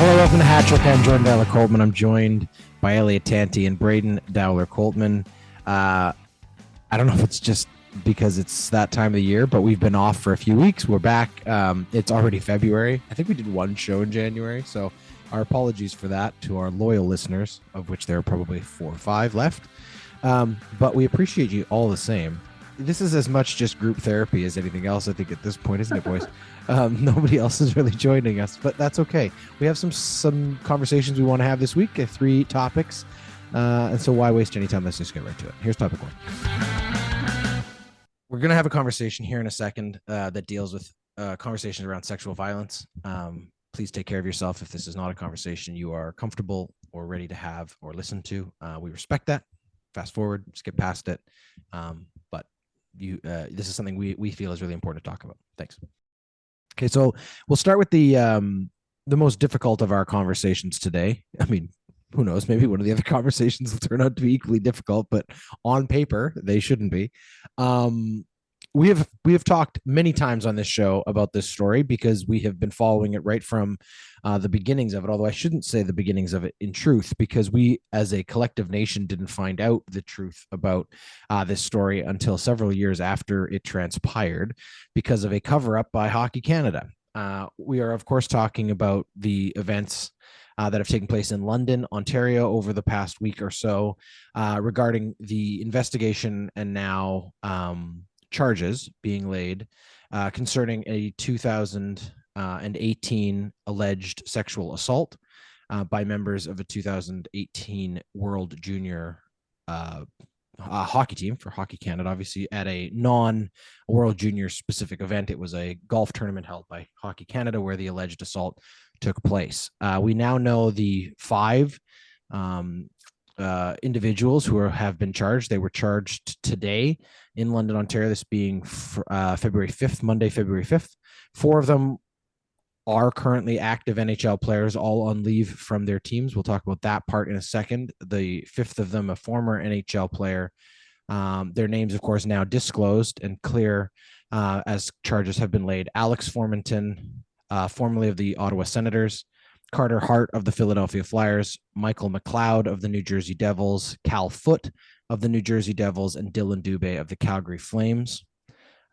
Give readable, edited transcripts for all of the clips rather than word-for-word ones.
Hello, welcome to Hattrick. I'm Jordan Dowler Coltman. I'm joined by Elliot Tanti and Braden Dowler Coltman. I don't know if it's just because it's that time of the year, but we've been off for a few weeks. We're back. It's already February. I think we did one show in January, so our apologies for that to our loyal listeners, of which there are probably 4 or 5 left. But we appreciate you all the same. This is as much just group therapy as anything else, I think, at this point, isn't it, boys? Nobody else is really joining us, but that's okay. We have some conversations we want to have this week, 3 topics. And so why waste any time? Let's just get right to it. Here's topic 1. We're going to have a conversation here in a second that deals with conversations around sexual violence. Please take care of yourself if this is not a conversation you are comfortable or ready to have or listen to. We respect that. Fast forward, skip past it. But this is something we feel is really important to talk about. Thanks. Okay, so we'll start with the most difficult of our conversations today. I mean, who knows? Maybe one of the other conversations will turn out to be equally difficult, but on paper they shouldn't be. We have talked many times on this show about this story because we have been following it right from the beginnings of it. Although I shouldn't say the beginnings of it in truth, because we as a collective nation didn't find out the truth about this story until several years after it transpired because of a cover-up by Hockey Canada. We are, of course, talking about the events that have taken place in London, Ontario over the past week or so regarding the investigation and now charges being laid concerning a 2018 alleged sexual assault by members of a 2018 World Junior hockey team for Hockey Canada, obviously at a non-World Junior specific event. It was a golf tournament held by Hockey Canada where the alleged assault took place. We now know the 5 individuals who have been charged. They were charged today in London, Ontario, this being February 5th, Monday, February 5th. 4 of them are currently active NHL players, all on leave from their teams. We'll talk about that part in a second. The 5th of them, a former NHL player. Their names, of course, now disclosed and clear as charges have been laid. Alex Formanton, formerly of the Ottawa Senators, Carter Hart of the Philadelphia Flyers, Michael McLeod of the New Jersey Devils, Cal Foote of the New Jersey Devils, and Dylan Dubé of the Calgary Flames.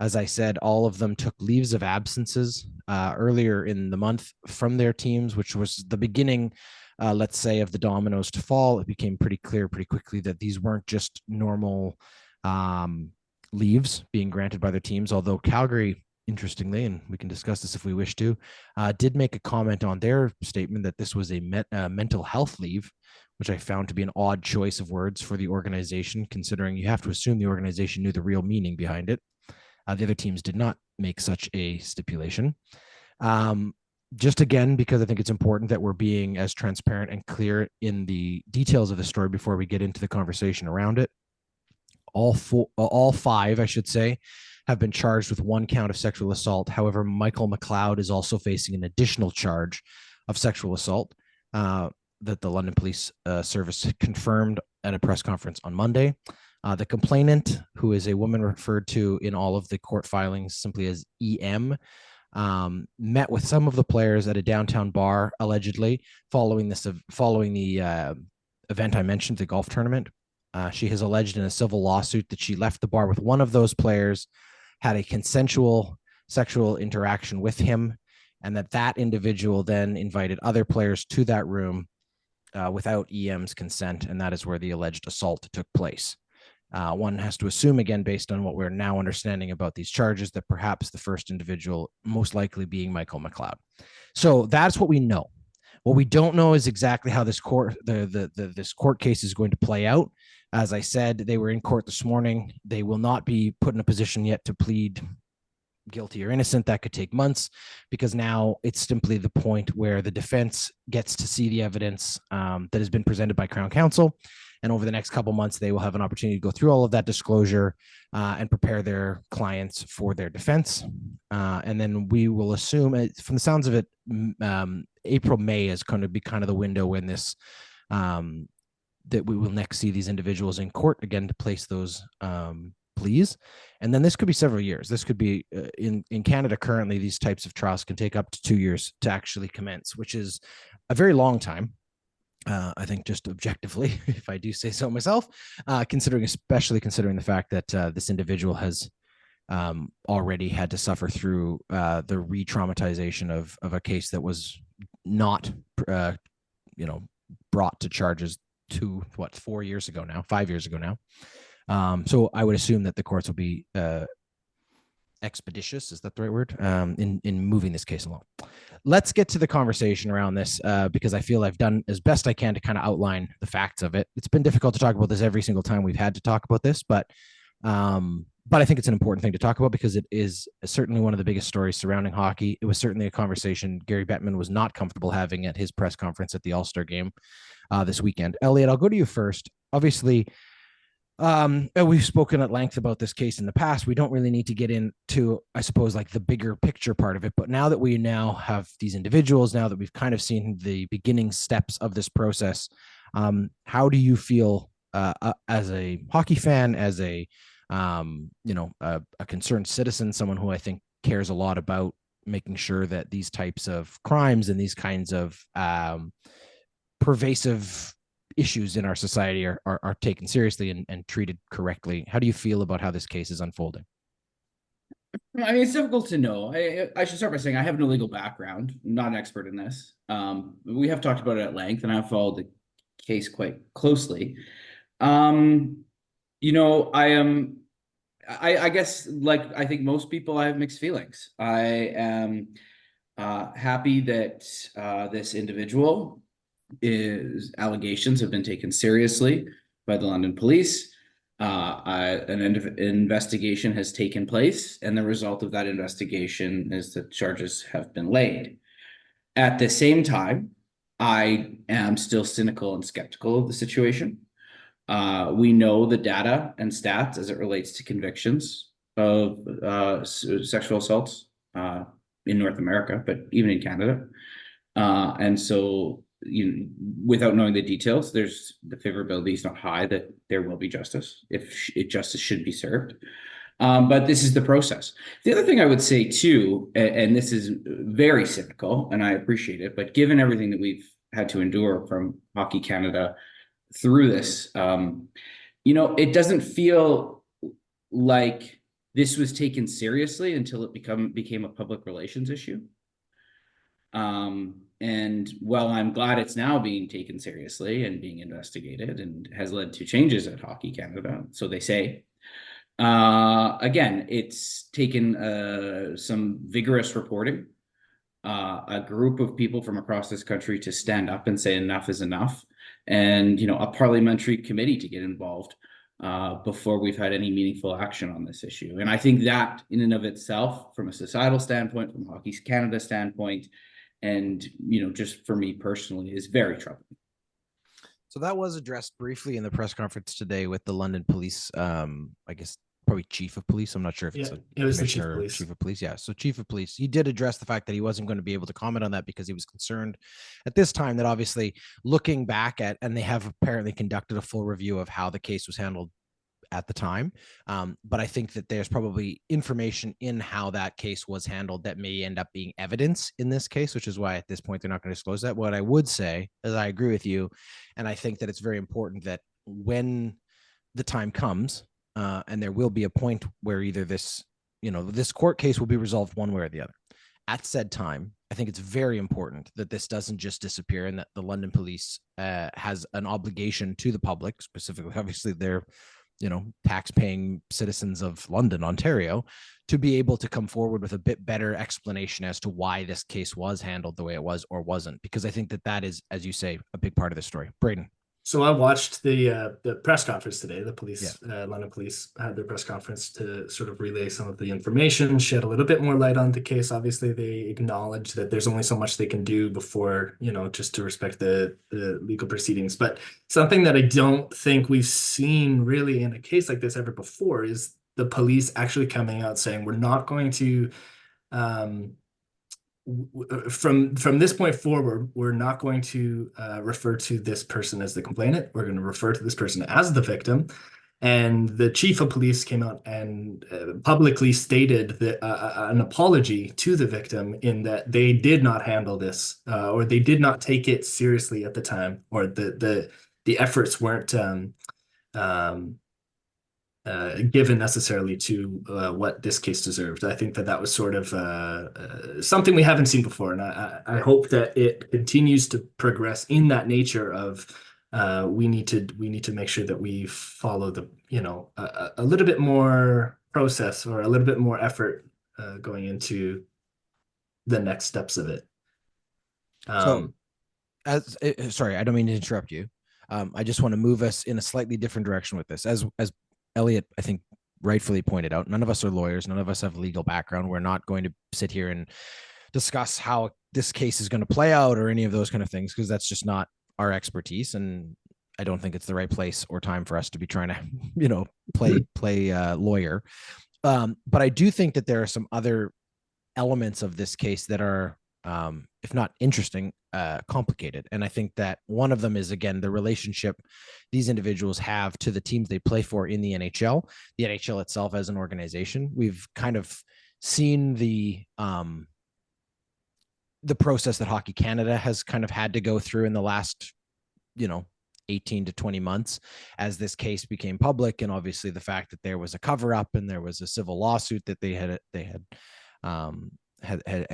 As I said, all of them took leaves of absences earlier in the month from their teams, which was the beginning, let's say, of the dominoes to fall. It became pretty clear pretty quickly that these weren't just normal leaves being granted by their teams, although Calgary, interestingly, and we can discuss this if we wish to, did make a comment on their statement that this was a mental health leave, which I found to be an odd choice of words for the organization, considering you have to assume the organization knew the real meaning behind it. The other teams did not make such a stipulation. Just again, because I think it's important that we're being as transparent and clear in the details of the story before we get into the conversation around it. All 5, I should say, have been charged with 1 count of sexual assault. However, Michael McLeod is also facing an additional charge of sexual assault that the London Police Service confirmed at a press conference on Monday. The complainant, who is a woman referred to in all of the court filings simply as EM, met with some of the players at a downtown bar, allegedly, following the event I mentioned, the golf tournament. She has alleged in a civil lawsuit that she left the bar with one of those players, had a consensual sexual interaction with him, and that individual then invited other players to that room without EM's consent, and that is where the alleged assault took place. One has to assume, again, based on what we're now understanding about these charges, that perhaps the first individual, most likely being Michael McLeod. So that's what we know. What we don't know is exactly how this court case is going to play out. As I said, they were in court this morning. They will not be put in a position yet to plead guilty or innocent. That could take months, because now it's simply the point where the defense gets to see the evidence that has been presented by Crown Counsel. And over the next couple months, they will have an opportunity to go through all of that disclosure and prepare their clients for their defense. And then we will assume, from the sounds of it, April, May is going to be kind of the window when this that we will next see these individuals in court again to place those pleas. And then this could be several years. This could be in Canada currently, these types of trials can take up to 2 years to actually commence, which is a very long time. I think just objectively, if I do say so myself, especially considering the fact that this individual has already had to suffer through the re-traumatization of a case that was not, brought to charges 5 years ago now. So I would assume that the courts will be expeditious, is that the right word, in moving this case along. Let's get to the conversation around this, because I feel I've done as best I can to kind of outline the facts of it. It's been difficult to talk about this every single time we've had to talk about this, but I think it's an important thing to talk about because it is certainly one of the biggest stories surrounding hockey. It was certainly a conversation Gary Bettman was not comfortable having at his press conference at the All-Star game this weekend. Elliot, I'll go to you first. Obviously, we've spoken at length about this case in the past. We don't really need to get into, I suppose, like the bigger picture part of it. But now that we now have these individuals, now that we've kind of seen the beginning steps of this process, how do you feel as a hockey fan, as a concerned citizen, someone who I think cares a lot about making sure that these types of crimes and these kinds of pervasive issues in our society are taken seriously and treated correctly? How do you feel about how this case is unfolding? I mean, it's difficult to know. I should start by saying I have no legal background. I'm not an expert in this. We have talked about it at length, and I've followed the case quite closely. I guess, like I think most people, I have mixed feelings. I am happy that this individual allegations have been taken seriously by the London police. An investigation has taken place, and the result of that investigation is that charges have been laid. At the same time, I am still cynical and skeptical of the situation. We know the data and stats as it relates to convictions of sexual assaults in North America, but even in Canada. And so, without knowing the details, there's the favorability is not high that there will be justice if justice should be served. But this is the process. The other thing I would say too, and this is very cynical, and I appreciate it, but given everything that we've had to endure from Hockey Canada through this, it doesn't feel like this was taken seriously until it became a public relations issue. And while I'm glad it's now being taken seriously and being investigated and has led to changes at Hockey Canada, so they say, again, it's taken some vigorous reporting, a group of people from across this country to stand up and say enough is enough, and a parliamentary committee to get involved before we've had any meaningful action on this issue. And I think that in and of itself, from a societal standpoint, from Hockey Canada standpoint, and just for me personally, is very troubling. So that was addressed briefly in the press conference today with the London police, I guess probably chief of police. I'm not sure if it's it was the chief of police. Yeah. So chief of police, he did address the fact that he wasn't going to be able to comment on that because he was concerned at this time that obviously looking back at, and they have apparently conducted a full review of how the case was handled at the time. But I think that there's probably information in how that case was handled that may end up being evidence in this case, which is why at this point they're not going to disclose that. What I would say is I agree with you. And I think that it's very important that when the time comes, and there will be a point where either this court case will be resolved one way or the other. At said time, I think it's very important that this doesn't just disappear and that the London police has an obligation to the public, specifically, obviously, they're tax-paying citizens of London, Ontario, to be able to come forward with a bit better explanation as to why this case was handled the way it was or wasn't. Because I think that is, as you say, a big part of the story. Braden. So I watched the press conference today. The police, London police, had their press conference to sort of relay some of the information, shed a little bit more light on the case. Obviously, they acknowledge that there's only so much they can do before, just to respect the legal proceedings. But something that I don't think we've seen really in a case like this ever before is the police actually coming out saying, we're not going to from this point forward, we're not going to refer to this person as the complainant. We're going to refer to this person as the victim. And the chief of police came out and publicly stated that an apology to the victim in that they did not handle this or they did not take it seriously at the time, or the efforts weren't um, given necessarily to what this case deserved. I think that was sort of something we haven't seen before, and I hope that it continues to progress in that nature of we need to make sure that we follow the a little bit more process or a little bit more effort going into the next steps of it. So, sorry, I don't mean to interrupt you. I just want to move us in a slightly different direction with this. As Elliot, I think, rightfully pointed out, none of us are lawyers. None of us have a legal background. We're not going to sit here and discuss how this case is going to play out or any of those kind of things, because that's just not our expertise. And I don't think it's the right place or time for us to be trying to, play lawyer. But I do think that there are some other elements of this case that are, if not interesting, complicated. And I think that one of them is, again, the relationship these individuals have to the teams they play for in the NHL itself as an organization. We've kind of seen the process that Hockey Canada has kind of had to go through in the last, 18 to 20 months as this case became public. And obviously the fact that there was a cover up and there was a civil lawsuit that they had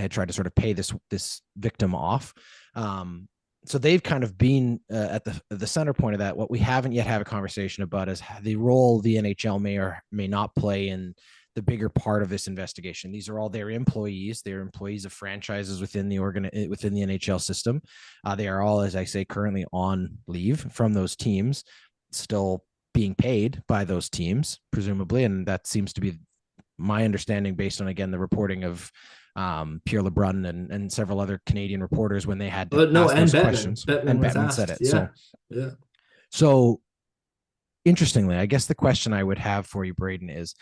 tried to sort of pay this victim off. So they've kind of been at the center point of that. What we haven't yet have a conversation about is the role the NHL may or may not play in the bigger part of this investigation. These are all their employees. They're employees of franchises within the NHL system. They are all, as I say, currently on leave from those teams, still being paid by those teams, presumably. And that seems to be my understanding based on, again, the reporting of Pierre LeBrun and several other Canadian reporters when they had to ask those questions. And Bettman said it. Yeah. So interestingly, I guess the question I would have for you, Braden, is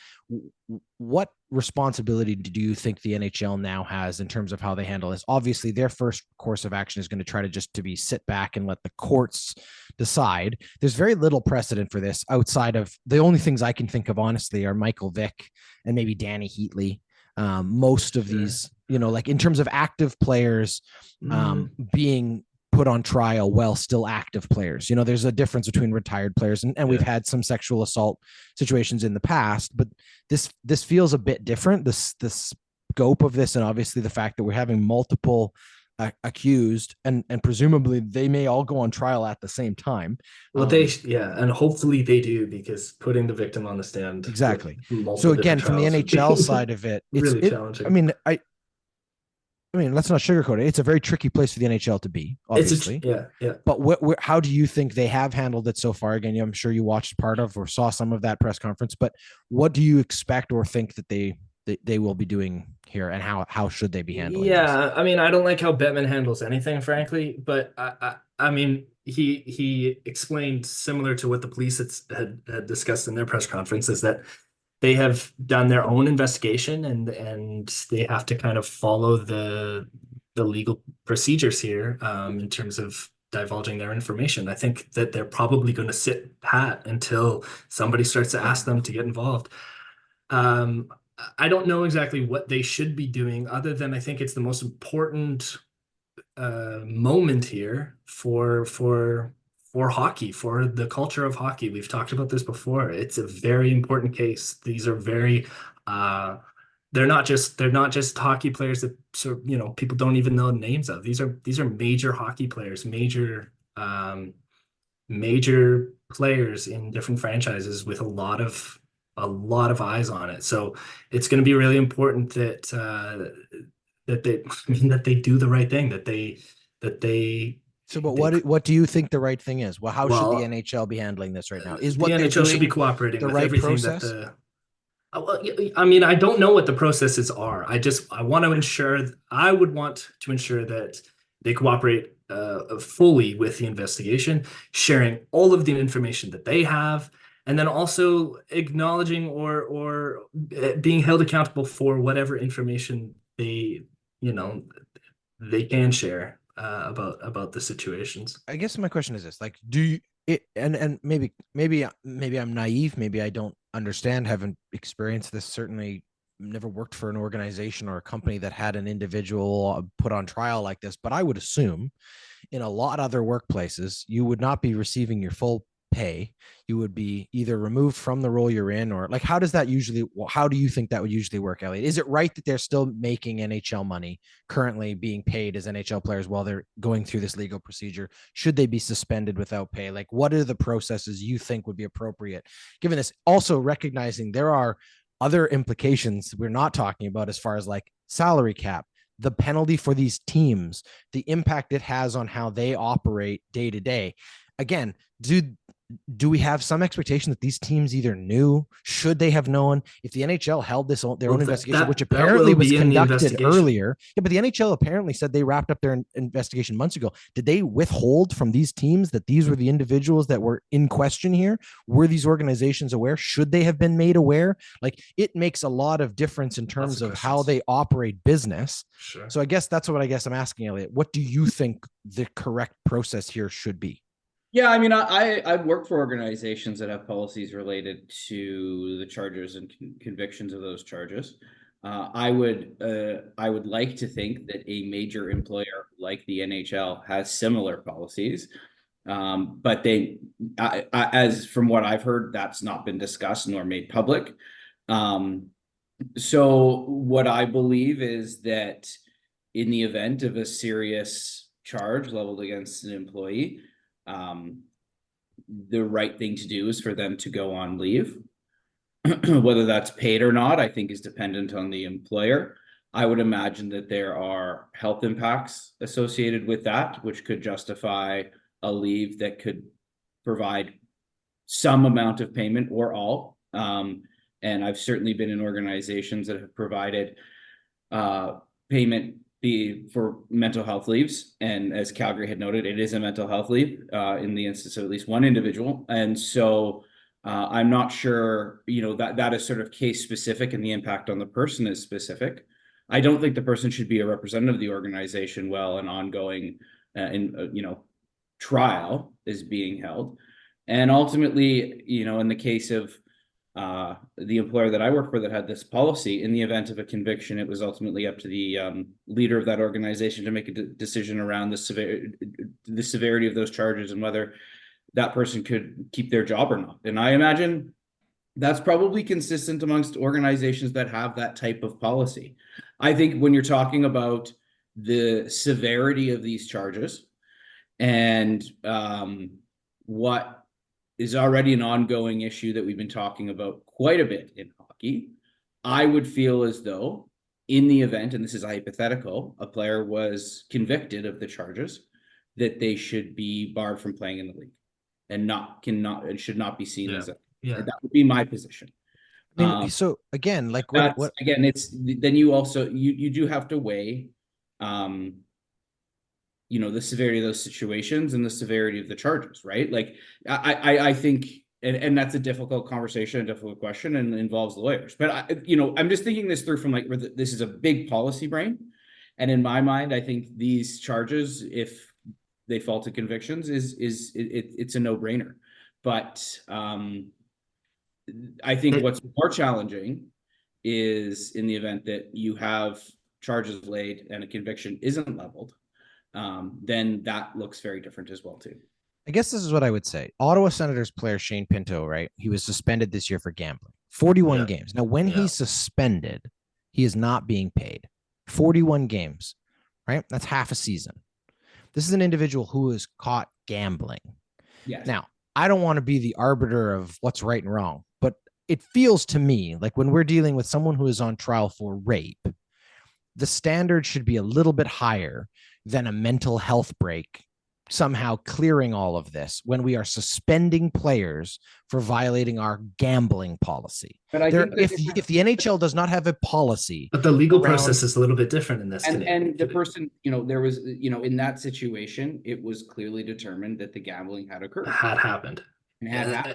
what responsibility do you think the NHL now has in terms of how they handle this? Obviously, their first course of action is going to try to sit back and let the courts decide. There's very little precedent for this outside of the only things I can think of, honestly, are Michael Vick and maybe Danny Heatley. Most of these, like in terms of active players being put on trial while still active players. There's a difference between retired players and we've had some sexual assault situations in the past, but this feels a bit different. The scope of this, and obviously the fact that we're having multiple accused and presumably they may all go on trial at the same time. Well, and hopefully they do, because putting the victim on the stand. Exactly. So again, from the NHL side of it, it's really challenging. I mean, let's not sugarcoat it. It's a very tricky place for the NHL to be, obviously. Yeah. But how do you think they have handled it so far? Again, I'm sure you watched part of or saw some of that press conference, but what do you expect or think that they will be doing here, and how should they be handling this? I mean, I don't like how Bettman handles anything, frankly, but I mean, he explained, similar to what the police had discussed in their press conference, is that they have done their own investigation and they have to kind of follow the legal procedures here in terms of divulging their information. I think that they're probably going to sit pat until somebody starts to ask them to get involved. I don't know exactly what they should be doing, other than I think it's the most important moment here for hockey, for the culture of hockey. We've talked about this before. It's a very important case. These are very they're not just hockey players that people don't even know the names of. These are major hockey players, major players in different franchises with a lot of eyes on it. So it's going to be really important that they do the right thing, that they. So, but what do you think the right thing is? Well, how should the NHL be handling this right now? Is what the NHL should be cooperating with right everything process? I mean, I don't know what the processes are. I want to ensure. I would want to ensure that they cooperate fully with the investigation, sharing all of the information that they have, and then also acknowledging or being held accountable for whatever information they can share about the situations. I guess my question is this: like, and maybe I'm naive, maybe I don't understand, haven't experienced this, certainly never worked for an organization or a company that had an individual put on trial like this, but I would assume in a lot of other workplaces, you would not be receiving your full pay. You would be either removed from the role you're in, or like, how does that usually, how do you think that would usually work, Elliot? Is it right that they're still making NHL money, currently being paid as NHL players while they're going through this legal procedure? Should they be suspended without pay? Like, what are the processes you think would be appropriate given this? Also recognizing there are other implications we're not talking about as far as like salary cap, the penalty for these teams, the impact it has on how they operate day to day. Again, do we have some expectation that these teams either knew, should they have known, if the NHL held their own investigation, which apparently was conducted earlier? Yeah, but the NHL apparently said they wrapped up their investigation months ago. Did they withhold from these teams that these were the individuals that were in question here? Were these organizations aware? Should they have been made aware? Like, it makes a lot of difference in terms of how they operate business. Sure. So I guess that's what I'm asking, Elliot. What do you think the correct process here should be? Yeah, I mean, I've worked for organizations that have policies related to the charges and convictions of those charges. I would like to think that a major employer like the NHL has similar policies, but as from what I've heard, that's not been discussed nor made public. So what I believe is that in the event of a serious charge leveled against an employee, the right thing to do is for them to go on leave. Whether that's paid or not, I think is dependent on the employer. I would imagine that there are health impacts associated with that, which could justify a leave that could provide some amount of payment or all. And I've certainly been in organizations that have provided payment for mental health leaves. And as Calgary had noted, it is a mental health leave in the instance of at least one individual. And so I'm not sure, that is sort of case specific and the impact on the person is specific. I don't think the person should be a representative of the organization while an ongoing trial is being held. And ultimately, in the case of the employer that I work for that had this policy, in the event of a conviction, it was ultimately up to the leader of that organization to make a decision around the severity of those charges and whether that person could keep their job or not. And I imagine that's probably consistent amongst organizations that have that type of policy. I think when you're talking about the severity of these charges and what is already an ongoing issue that we've been talking about quite a bit in hockey, I would feel as though in the event, and this is a hypothetical, a player was convicted of the charges, that they should be barred from playing in the league and should not be seen as that would be my position. I mean, so again, like again, it's then you also you do have to weigh the severity of those situations and the severity of the charges, right? Like I think, and that's a difficult conversation, a difficult question, and involves lawyers. But I'm just thinking this through from like, this is a big policy brain, and in my mind, I think these charges, if they fall to convictions, it's a no-brainer. But I think what's more challenging is in the event that you have charges laid and a conviction isn't leveled. Then that looks very different as well too. I guess this is what I would say. Ottawa Senators player Shane Pinto, right? He was suspended this year for gambling. 41 games. Now, when he's suspended, he is not being paid. 41 games, right? That's half a season. This is an individual who is caught gambling. Yes. Now, I don't want to be the arbiter of what's right and wrong, but it feels to me like when we're dealing with someone who is on trial for rape, the standard should be a little bit higher than a mental health break somehow clearing all of this when we are suspending players for violating our gambling policy. But if the NHL does not have a policy, but the legal process is a little bit different in this. And the person, there was, in that situation, it was clearly determined that the gambling had occurred. Had happened. I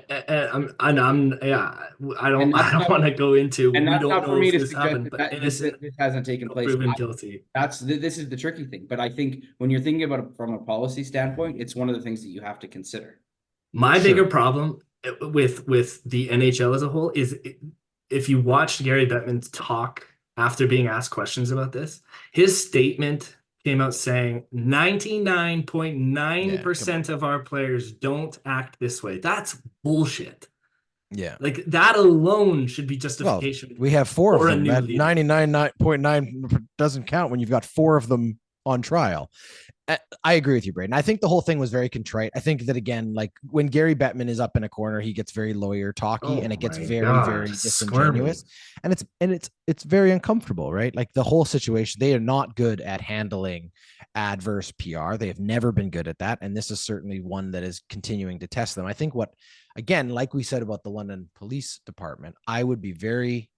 don't want to go into. And that's not for me to suggest that this hasn't taken place. Proven guilty. This is the tricky thing. But I think when you're thinking about it from a policy standpoint, it's one of the things that you have to consider. My Sure. bigger problem with the NHL as a whole is if you watched Gary Bettman talk after being asked questions about this, his statement came out saying Yeah, come 99.9% on. of our players don't act this way. That's bullshit. Yeah. Like that alone should be Well, justification we have four of for a them. new That leader. 99.9 doesn't count when you've got four of them on trial. I agree with you, Braden. I think the whole thing was very contrite. I think that again, like when Gary Bettman is up in a corner, he gets very lawyer talky and Oh it gets my very, God, very squirmy. disingenuous. And it's very uncomfortable, right? Like the whole situation, they are not good at handling adverse PR. They have never been good at that. And this is certainly one that is continuing to test them. I think what, again, like we said about the London Police Department, I would be very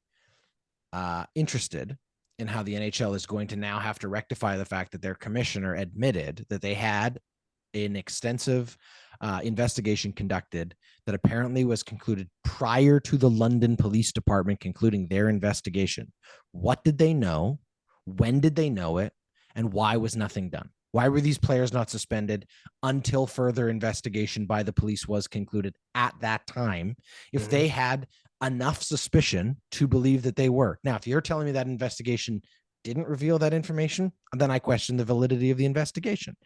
interested in how the NHL is going to now have to rectify the fact that their commissioner admitted that they had an extensive investigation conducted that apparently was concluded prior to the London Police Department concluding their investigation. What did they know? When did they know it? And why was nothing done? Why were these players not suspended until further investigation by the police was concluded at that time? If they had enough suspicion to believe that they were. Now, if you're telling me that investigation didn't reveal that information, then I question the validity of the investigation.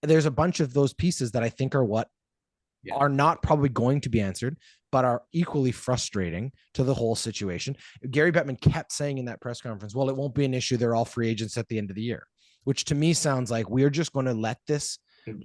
There's a bunch of those pieces that I think are what are not probably going to be answered, but are equally frustrating to the whole situation. Gary Bettman kept saying in that press conference, well, it won't be an issue. They're all free agents at the end of the year, which to me sounds like we're just going to let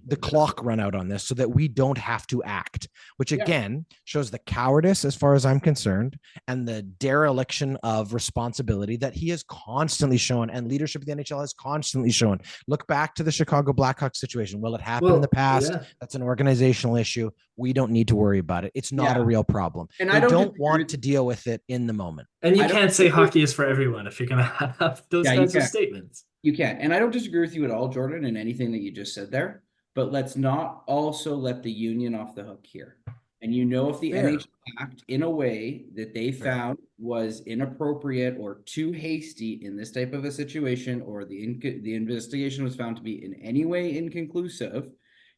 the clock run out on this so that we don't have to act, which again shows the cowardice as far as I'm concerned and the dereliction of responsibility that he has constantly shown and leadership of the NHL has constantly shown. Look back to the Chicago Blackhawks situation. Well, it happened in the past. That's an organizational issue. We don't need to worry about it. It's not a real problem. And they don't want to deal with it in the moment. And you can't say hockey is for everyone if you're going to have those kinds of statements. You can. And I don't disagree with you at all, Jordan, in anything that you just said there. But let's not also let the union off the hook here. And if the NHL act in a way that they found was inappropriate or too hasty in this type of a situation, or the investigation was found to be in any way inconclusive,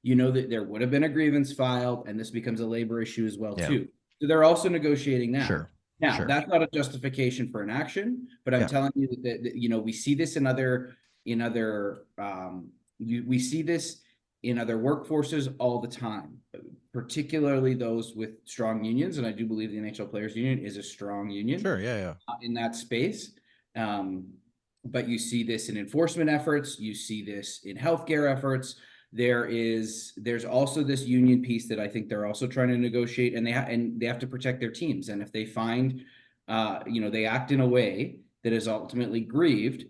that there would have been a grievance filed, and this becomes a labor issue as well too. So they're also negotiating now. That's not a justification for an action, but I'm telling you that we see this in other we see this in other workforces all the time, particularly those with strong unions. And I do believe the NHL Players Union is a strong union. Sure, yeah. In that space. But you see this in enforcement efforts. You see this in healthcare efforts. There's also this union piece that I think they're also trying to negotiate, and they have to protect their teams. And if they find, they act in a way that is ultimately grieved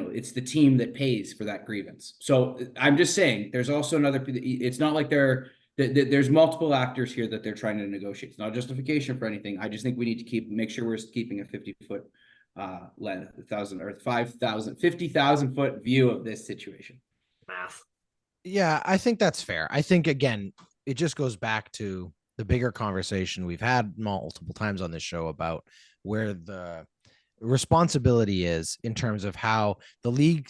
it's the team that pays for that grievance. So I'm just saying there's also it's not like there's multiple actors here that they're trying to negotiate. It's not a justification for anything. I just think we need to make sure we're keeping a 50-foot length, 1,000 or 5,000, 50,000 foot view of this situation. Math. Yeah, I think that's fair. I think, again, it just goes back to the bigger conversation we've had multiple times on this show about where the responsibility is in terms of how the league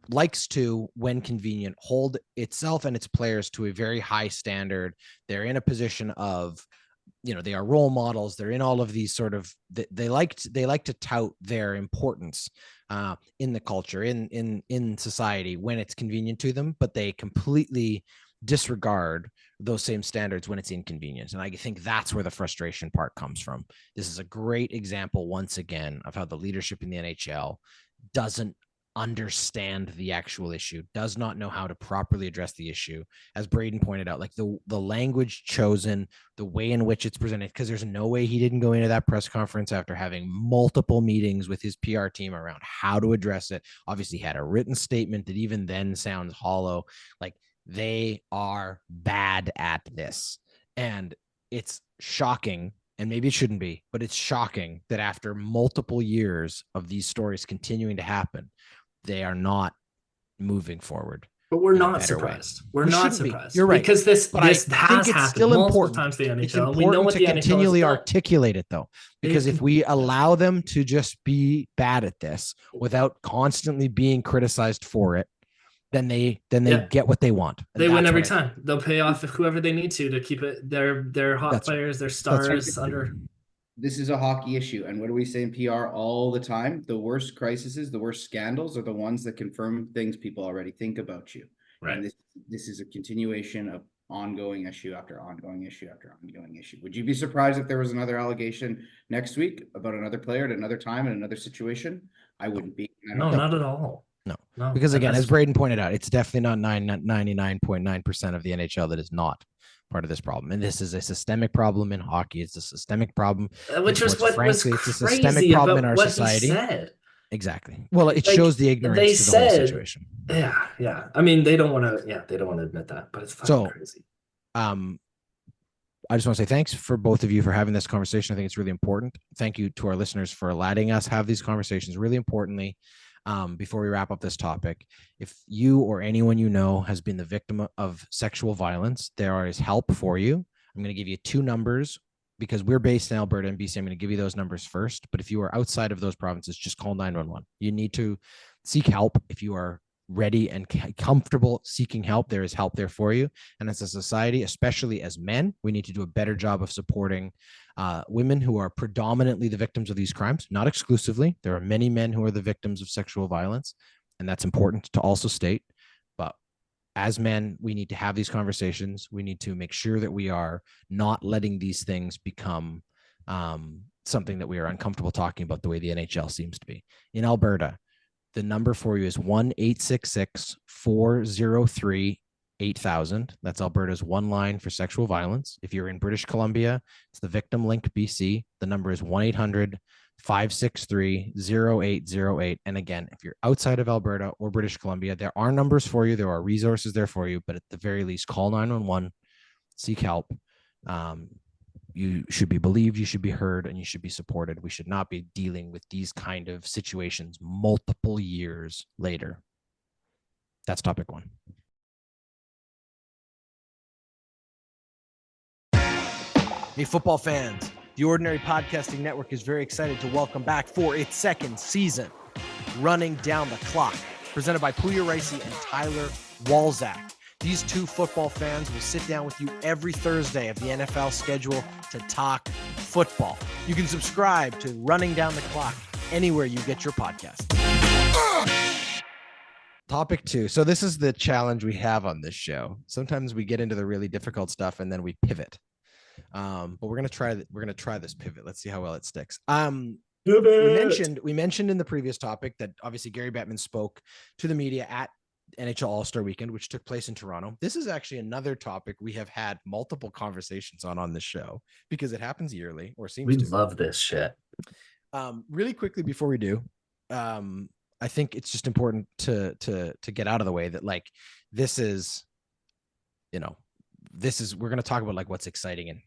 likes to, when convenient, hold itself and its players to a very high standard. They're in a position of, they are role models. They're in all of these sort of, they like to tout their importance in the culture, in society when it's convenient to them, but they completely disregard those same standards when it's inconvenient. And I think that's where the frustration part comes from. This is a great example, once again, of how the leadership in the NHL doesn't understand the actual issue, does not know how to properly address the issue. As Braden pointed out, like the language chosen, the way in which it's presented, because there's no way he didn't go into that press conference after having multiple meetings with his PR team around how to address it. Obviously had a written statement that even then sounds hollow. Like, they are bad at this. And it's shocking, and maybe it shouldn't be, but it's shocking that after multiple years of these stories continuing to happen, they are not moving forward. But we're not surprised. We're not surprised. You're right. Because this has happened still multiple important. times to the NHL. It's important we know what to the continually NHL articulate it, though, because if we allow them to just be bad at this without constantly being criticized for it, then they Yeah. get what they want. And They win that's every what time. They'll pay off whoever they need to keep it their hot That's right. players, their right. stars under. This is a hockey issue. And what do we say in PR all the time? The worst crises, the worst scandals are the ones that confirm things people already think about you. Right. And this is a continuation of ongoing issue after ongoing issue after ongoing issue. Would you be surprised if there was another allegation next week about another player at another time in another situation? I wouldn't be. No, not at all. No, because again, as Braden pointed out, it's definitely not 99.9% of the NHL that is not part of this problem. And this is a systemic problem in hockey. It's a systemic problem. Which was what frankly, was it's a systemic crazy problem about in our what society. he said. Exactly. Well, it Like, shows the ignorance they to the whole said- situation. Yeah. I mean, they don't want to admit that, but it's fucking crazy. I just want to say thanks for both of you for having this conversation. I think it's really important. Thank you to our listeners for letting us have these conversations. Really importantly, before we wrap up this topic, if you or anyone you know has been the victim of sexual violence, there is help for you. I'm going to give you 2 numbers because we're based in Alberta and BC. I'm going to give you those numbers first. But if you are outside of those provinces, just call 911. You need to seek help. If you are ready and comfortable seeking help, there is help there for you. And as a society, especially as men, we need to do a better job of supporting women who are predominantly the victims of these crimes, not exclusively. There are many men who are the victims of sexual violence, and that's important to also state. But as men, we need to have these conversations. We need to make sure that we are not letting these things become something that we are uncomfortable talking about the way the NHL seems to be. In Alberta, the number for you is 1-866-403-8000. That's Alberta's one line for sexual violence. If you're in British Columbia, it's the Victim Link BC. The number is 1-800-563-0808. And again, if you're outside of Alberta or British Columbia, there are numbers for you. There are resources there for you, but at the very least, call 911, seek help. You should be believed, you should be heard, and you should be supported. We should not be dealing with these kind of situations multiple years later. That's topic 1. Hey, football fans. The Ordinary Podcasting Network is very excited to welcome back for its 2nd season, Running Down the Clock, presented by Puya Ricey and Tyler Walzak. These 2 football fans will sit down with you every Thursday of the NFL schedule to talk football. You can subscribe to Running Down the Clock anywhere you get your podcast. Topic 2. So this is the challenge we have on this show. Sometimes we get into the really difficult stuff and then we pivot. But we're gonna try this pivot. Let's see how well it sticks. We mentioned in the previous topic that obviously Gary Bettman spoke to the media at NHL Allstar weekend, which took place in Toronto. This is actually another topic we have had multiple conversations on this show because it happens yearly, or seems to. We love this shit. Really quickly before we do, I think it's just important to get out of the way that like this is we're going to talk about like what's exciting and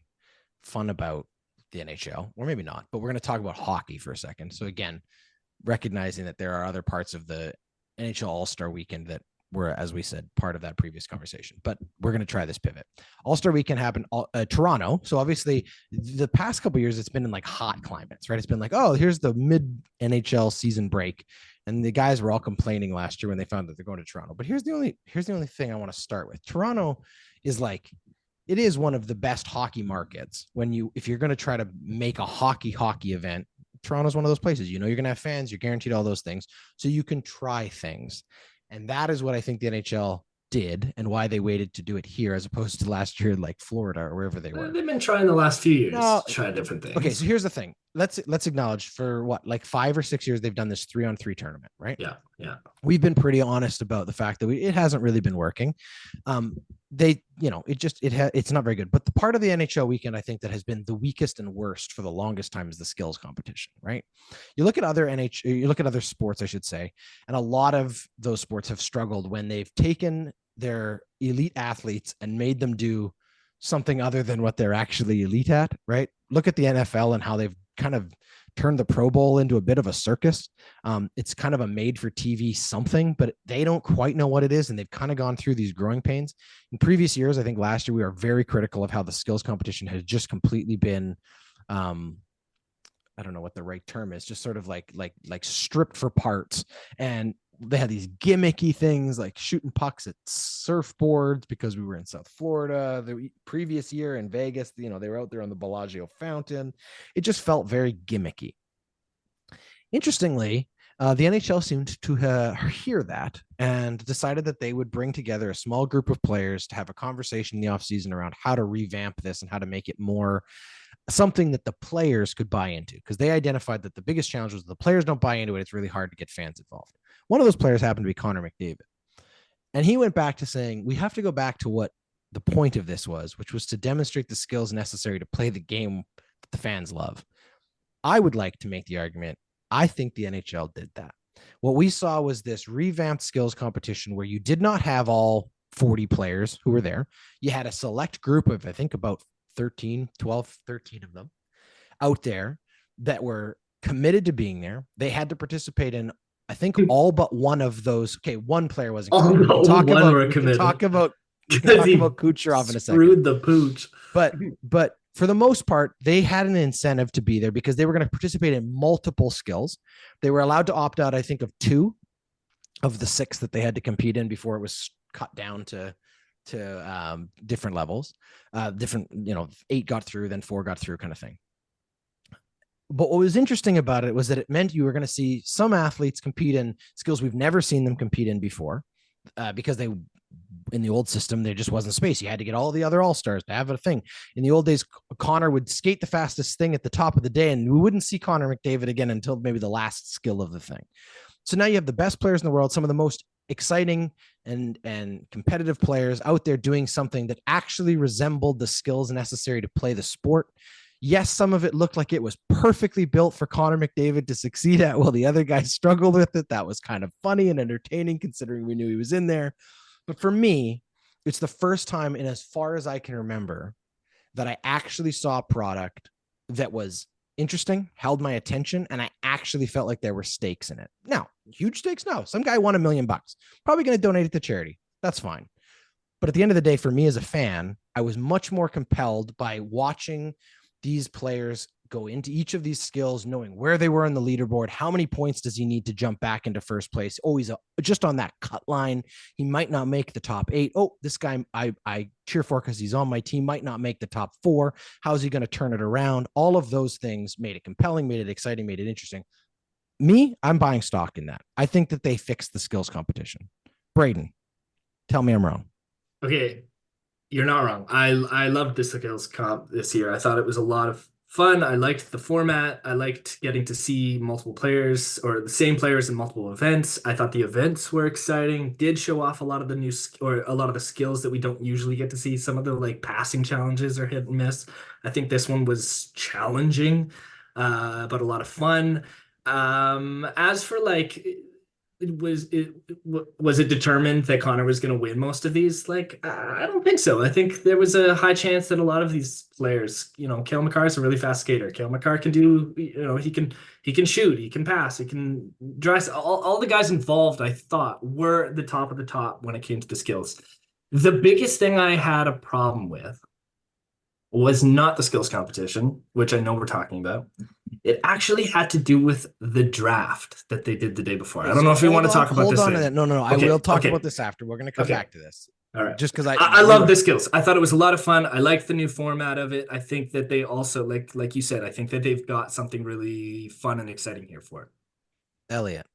fun about the NHL, or maybe not, but we're going to talk about hockey for a second. So again, recognizing that there are other parts of the NHL All-Star weekend that were, as we said, part of that previous conversation, but we're going to try this pivot. All-Star weekend happened Toronto. So obviously the past couple of years, it's been in like hot climates, right? It's been like, oh, here's the mid NHL season break. And the guys were all complaining last year when they found that they're going to Toronto. But here's the only thing I want to start with. Toronto is like, it is one of the best hockey markets. If you're going to try to make a hockey event, Toronto's one of those places. You're going to have fans, you're guaranteed all those things. So you can try things. And that is what I think the NHL did and why they waited to do it here as opposed to last year, like Florida or wherever they were. They've been trying the last few years to try different things. Okay, so here's the thing. Let's acknowledge for what, like 5 or 6 years, they've done this 3-on-3 tournament, right? Yeah. We've been pretty honest about the fact that it hasn't really been working. It's not very good. But the part of the NHL weekend, I think, that has been the weakest and worst for the longest time is the skills competition, right? You look at other sports, I should say, and a lot of those sports have struggled when they've taken their elite athletes and made them do something other than what they're actually elite at, right? Look at the NFL and how they've kind of turned the Pro Bowl into a bit of a circus. It's kind of a made for TV something, but they don't quite know what it is. And they've kind of gone through these growing pains in previous years. I think last year we were very critical of how the skills competition has just completely been, I don't know what the right term is, just sort of like stripped for parts. And they had these gimmicky things like shooting pucks at surfboards because we were in South Florida the previous year in Vegas. They were out there on the Bellagio fountain. It just felt very gimmicky. Interestingly, the NHL seemed to hear that and decided that they would bring together a small group of players to have a conversation in the offseason around how to revamp this and how to make it more something that the players could buy into, because they identified that the biggest challenge was the players don't buy into it. It's really hard to get fans involved. One of those players happened to be Connor McDavid. And he went back to saying, we have to go back to what the point of this was, which was to demonstrate the skills necessary to play the game that the fans love. I would like to make the argument, I think the NHL did that. What we saw was this revamped skills competition where you did not have all 40 players who were there. You had a select group of, I think, about 13 of them out there that were committed to being there. They had to participate in, I think, all but one of those. Okay, one player wasn't committed. We can talk about Kucherov in a second. Screwed the pooch. But for the most part, they had an incentive to be there because they were going to participate in multiple skills. They were allowed to opt out, I think, of 2 of the 6 that they had to compete in before it was cut down to different levels. 8 got through, then 4 got through, kind of thing. But what was interesting about it was that it meant you were going to see some athletes compete in skills we've never seen them compete in before, because in the old system, there just wasn't space. You had to get all the other All-Stars to have a thing. In the old days, Connor would skate the fastest thing at the top of the day, and we wouldn't see Connor McDavid again until maybe the last skill of the thing. So now you have the best players in the world, some of the most exciting and competitive players out there doing something that actually resembled the skills necessary to play the sport. Yes, some of it looked like it was perfectly built for Connor McDavid to succeed at, while the other guys struggled with it. That was kind of funny and entertaining considering we knew he was in there. But for me, it's the first time in as far as I can remember that I actually saw a product that was interesting, held my attention, and I actually felt like there were stakes in it. Now, huge stakes? No. Some guy won $1 million. Probably going to donate it to charity. That's fine. But at the end of the day, for me as a fan, I was much more compelled by watching these players go into each of these skills, knowing where they were on the leaderboard. How many points does he need to jump back into first place? Oh, he's just on that cut line. He might not make the top 8. Oh, this guy I cheer for because he's on my team might not make the top 4. How's he going to turn it around? All of those things made it compelling, made it exciting, made it interesting. Me, I'm buying stock in that. I think that they fixed the skills competition. Braden, tell me I'm wrong. Okay, you're not wrong. I loved the skills comp this year. I thought it was a lot of fun. I liked the format. I liked getting to see multiple players or the same players in multiple events. I thought the events were exciting. Did show off a lot of the new or a lot of the skills that we don't usually get to see. Some of the like passing challenges are hit and miss. I think this one was challenging, but a lot of fun. As for like, was it determined that Connor was going to win most of these? Like, I don't think so. I think there was a high chance that a lot of these players, Cale Makar is a really fast skater. Cale Makar can do, he can shoot, he can pass, he can dress. All the guys involved, I thought, were the top of the top when it came to the skills. The biggest thing I had a problem with was not the skills competition, which I know we're talking about. It actually had to do with the draft that they did the day before. I don't know if you want to talk about this. Hold on to that. No. Okay, I will talk about this after. We're going to come back to this. All right. Just because I love the skills. I thought it was a lot of fun. I liked the new format of it. I think that they also, like you said, I think that they've got something really fun and exciting here for it. Elliot.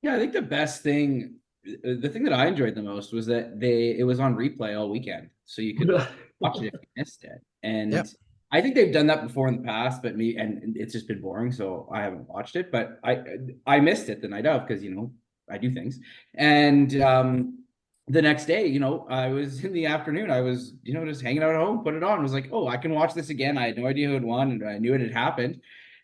Yeah, I think the thing that I enjoyed the most was that it was on replay all weekend. So you could watch it if you missed it. And I think they've done that before in the past, but it's just been boring, so I haven't watched it. But I missed it the night of because I do things. And the next day, I was in the afternoon. I was just hanging out at home, put it on. I was like, oh, I can watch this again. I had no idea who had won, and I knew it had happened.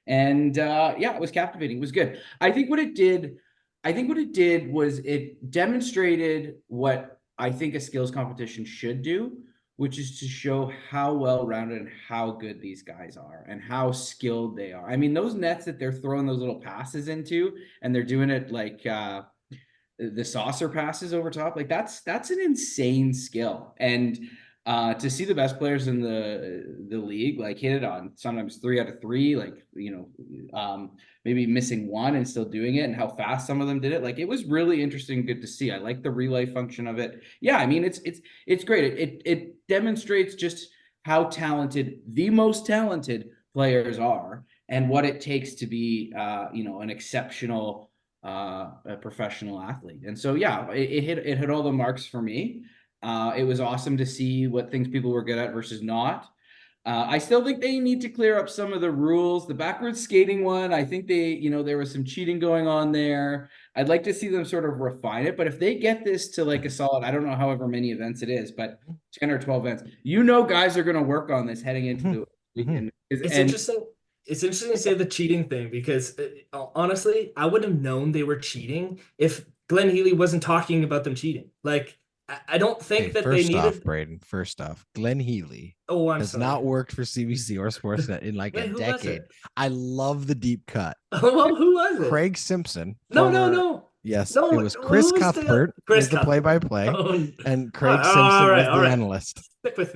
And it was captivating. It was good. I think what it did was it demonstrated what I think a skills competition should do, which is to show how well-rounded and how good these guys are and how skilled they are. I mean, those nets that they're throwing those little passes into, and they're doing it like the saucer passes over top, like that's an insane skill. And To see the best players in the league like hit it on sometimes 3 out of 3, like maybe missing one and still doing it, and how fast some of them did it. Like, it was really interesting, good to see. I like the relay function of it. Yeah, I mean, it's great. It demonstrates just how talented the most talented players are, and what it takes to be an exceptional a professional athlete. And so yeah, it hit all the marks for me. It was awesome to see what things people were good at versus not. I still think they need to clear up some of the rules. The backwards skating one, I think there was some cheating going on there. I'd like to see them sort of refine it. But if they get this to like a solid, I don't know however many events it is, but 10 or 12 events, guys are going to work on this heading into the weekend. It's interesting. It's interesting to say the cheating thing, because honestly, I wouldn't have known they were cheating if Glenn Healy wasn't talking about them cheating. Like, I don't think that they needed. First off, Glenn Healy has not worked for CBC or Sportsnet in like a decade. I love the deep cut. Well, who was it? Craig Simpson. No. Yes, it was Chris Cuthbert was the play-by-play, and Craig Simpson was the analyst.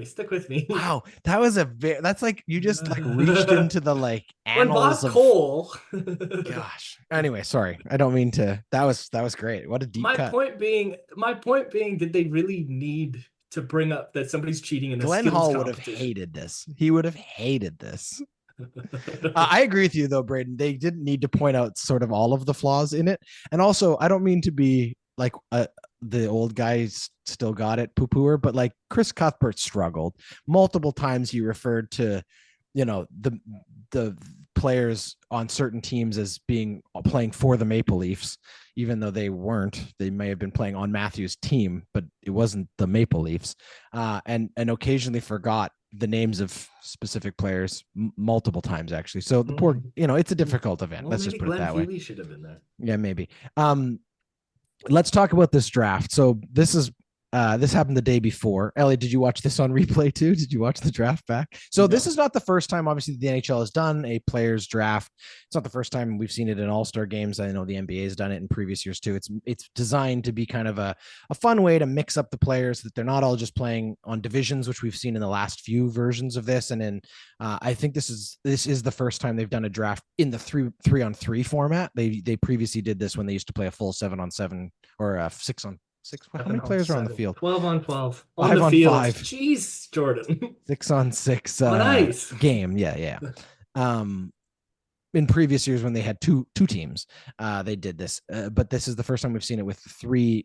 Stick with me. Wow, that was that's like you just like reached into the like annals of Cole. Gosh. Anyway, sorry, I don't mean to. That was great. What a deep cut. My point being, did they really need to bring up that somebody's cheating in a Glenn Hall would have hated this. He would have hated this. I agree with you though, Braden. They didn't need to point out sort of all of the flaws in it. And also, I don't mean to be like the old guys still got it poo-pooer, but like Chris Cuthbert struggled multiple times. He referred to, the players on certain teams as playing for the Maple Leafs, even though they weren't. They may have been playing on Matthews' team, but it wasn't the Maple Leafs. And occasionally forgot the names of specific players multiple times, actually. So the poor, it's a difficult event. Let's just put it that way. Healy should have been there. Yeah, maybe. Let's talk about this draft. So this happened the day before. Ellie, did you watch this on replay too? Did you watch the draft back? So This is not the first time, obviously, the NHL has done a players draft. It's not the first time we've seen it in All-Star games. I know the NBA has done it in previous years too. It's designed to be kind of a fun way to mix up the players, that they're not all just playing on divisions, which we've seen in the last few versions of this. And then I think this is the first time they've done a draft in the 3-on-3 format. They previously did this when they used to play a full 7-on-7 or a 6-on-6. How many players are on the field? 12 on 12. On the field. 5. Jeez, Jordan. 6-on-6 nice game. Yeah. In previous years when they had two teams, they did this. But this is the first time we've seen it with 3-on-3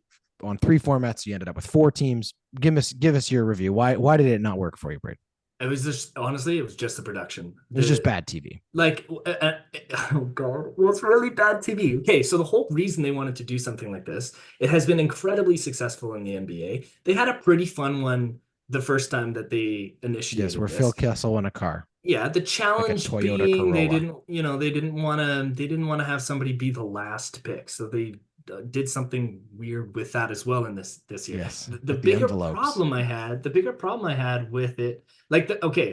formats. You ended up with 4 teams. Give us your review. Why did it not work for you, Brady? It was just, honestly, it was just the production. It was just bad TV. Like, oh God, what's really bad TV? Okay, so the whole reason they wanted to do something like this, it has been incredibly successful in the NBA. They had a pretty fun one the first time that they initiated. Yes, where Phil Kessel won a car. Yeah, the challenge like being they didn't want to have somebody be the last pick, so they did something weird with that as well in this year. Yes, the bigger problem I had with it,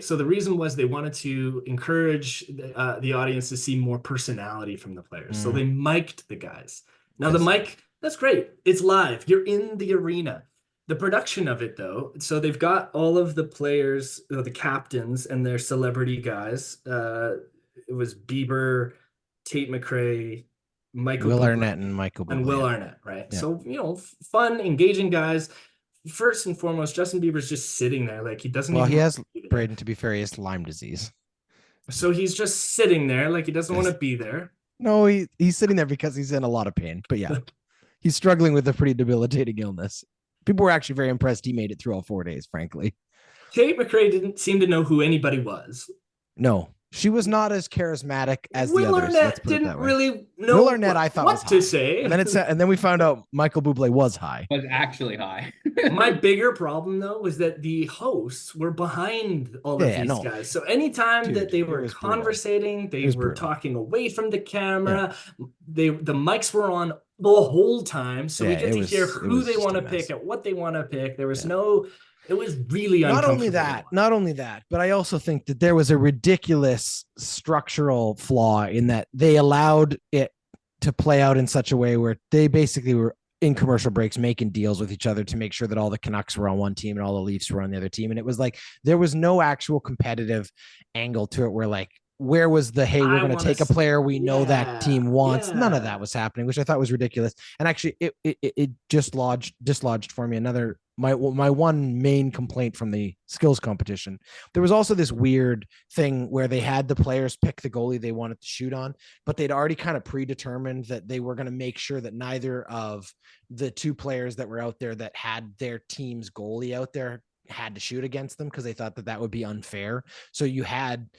so the reason was they wanted to encourage the audience to see more personality from the players. So they mic'd the guys. Now the mic, that's great. It's live. You're in the arena. The production of it, though, so they've got all of the players, the captains and their celebrity guys. It was Bieber, Tate McRae, Will Arnett and Michael Bublé. And Will Arnett, right? Yeah. So, fun, engaging guys. First and foremost, Justin Bieber's just sitting there. Like, he doesn't he has, Braden, to be fair, he has Lyme disease. So he's just sitting there like he doesn't want to be there. No, he's sitting there because he's in a lot of pain. But yeah, he's struggling with a pretty debilitating illness. People were actually very impressed he made it through all 4 days, frankly. Tate McRae didn't seem to know who anybody was. No. She was not as charismatic as the Will others. Arnett didn't really know Will Arnett, I thought, what was high. to say. And then we found out Michael Bublé was high. Was actually high. My bigger problem, though, was that the hosts were behind all of these guys. So anytime that they were conversating, they were talking away from the camera. Yeah. The mics were on the whole time, so we get to hear who they want to pick and what they want to pick. There was no. It was really uncomfortable. Not only that, but I also think that there was a ridiculous structural flaw in that they allowed it to play out in such a way where they basically were in commercial breaks making deals with each other to make sure that all the Canucks were on one team and all the Leafs were on the other team. And it was like there was no actual competitive angle to it where like, where was the, hey, we're going to take a player we know that team wants. None of that was happening, which I thought was ridiculous. And actually it just dislodged for me another, my one main complaint from the skills competition. There was also this weird thing where they had the players pick the goalie they wanted to shoot on, but they'd already kind of predetermined that they were going to make sure that neither of the two players that were out there that had their team's goalie out there had to shoot against them, because they thought that would be unfair. So you had,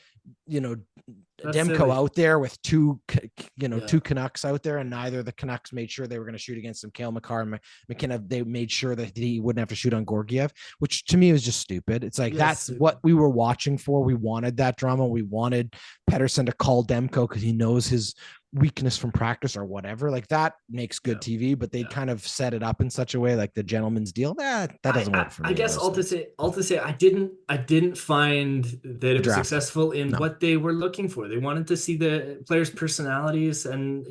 That's Demko silly. out there with two Canucks out there, and neither of the Canucks made sure they were going to shoot against him. Cale Makar and McKenna, they made sure that he wouldn't have to shoot on Georgiev, which to me was just stupid. It's like, that's what we were watching for. We wanted that drama. We wanted Pettersson to call Demko because he knows his weakness from practice or whatever. Like, that makes good TV, but they kind of set it up in such a way, like the gentleman's deal, that doesn't work for me. I guess all to say, I didn't find that it was successful in what they were looking for. They wanted to see the players' personalities, and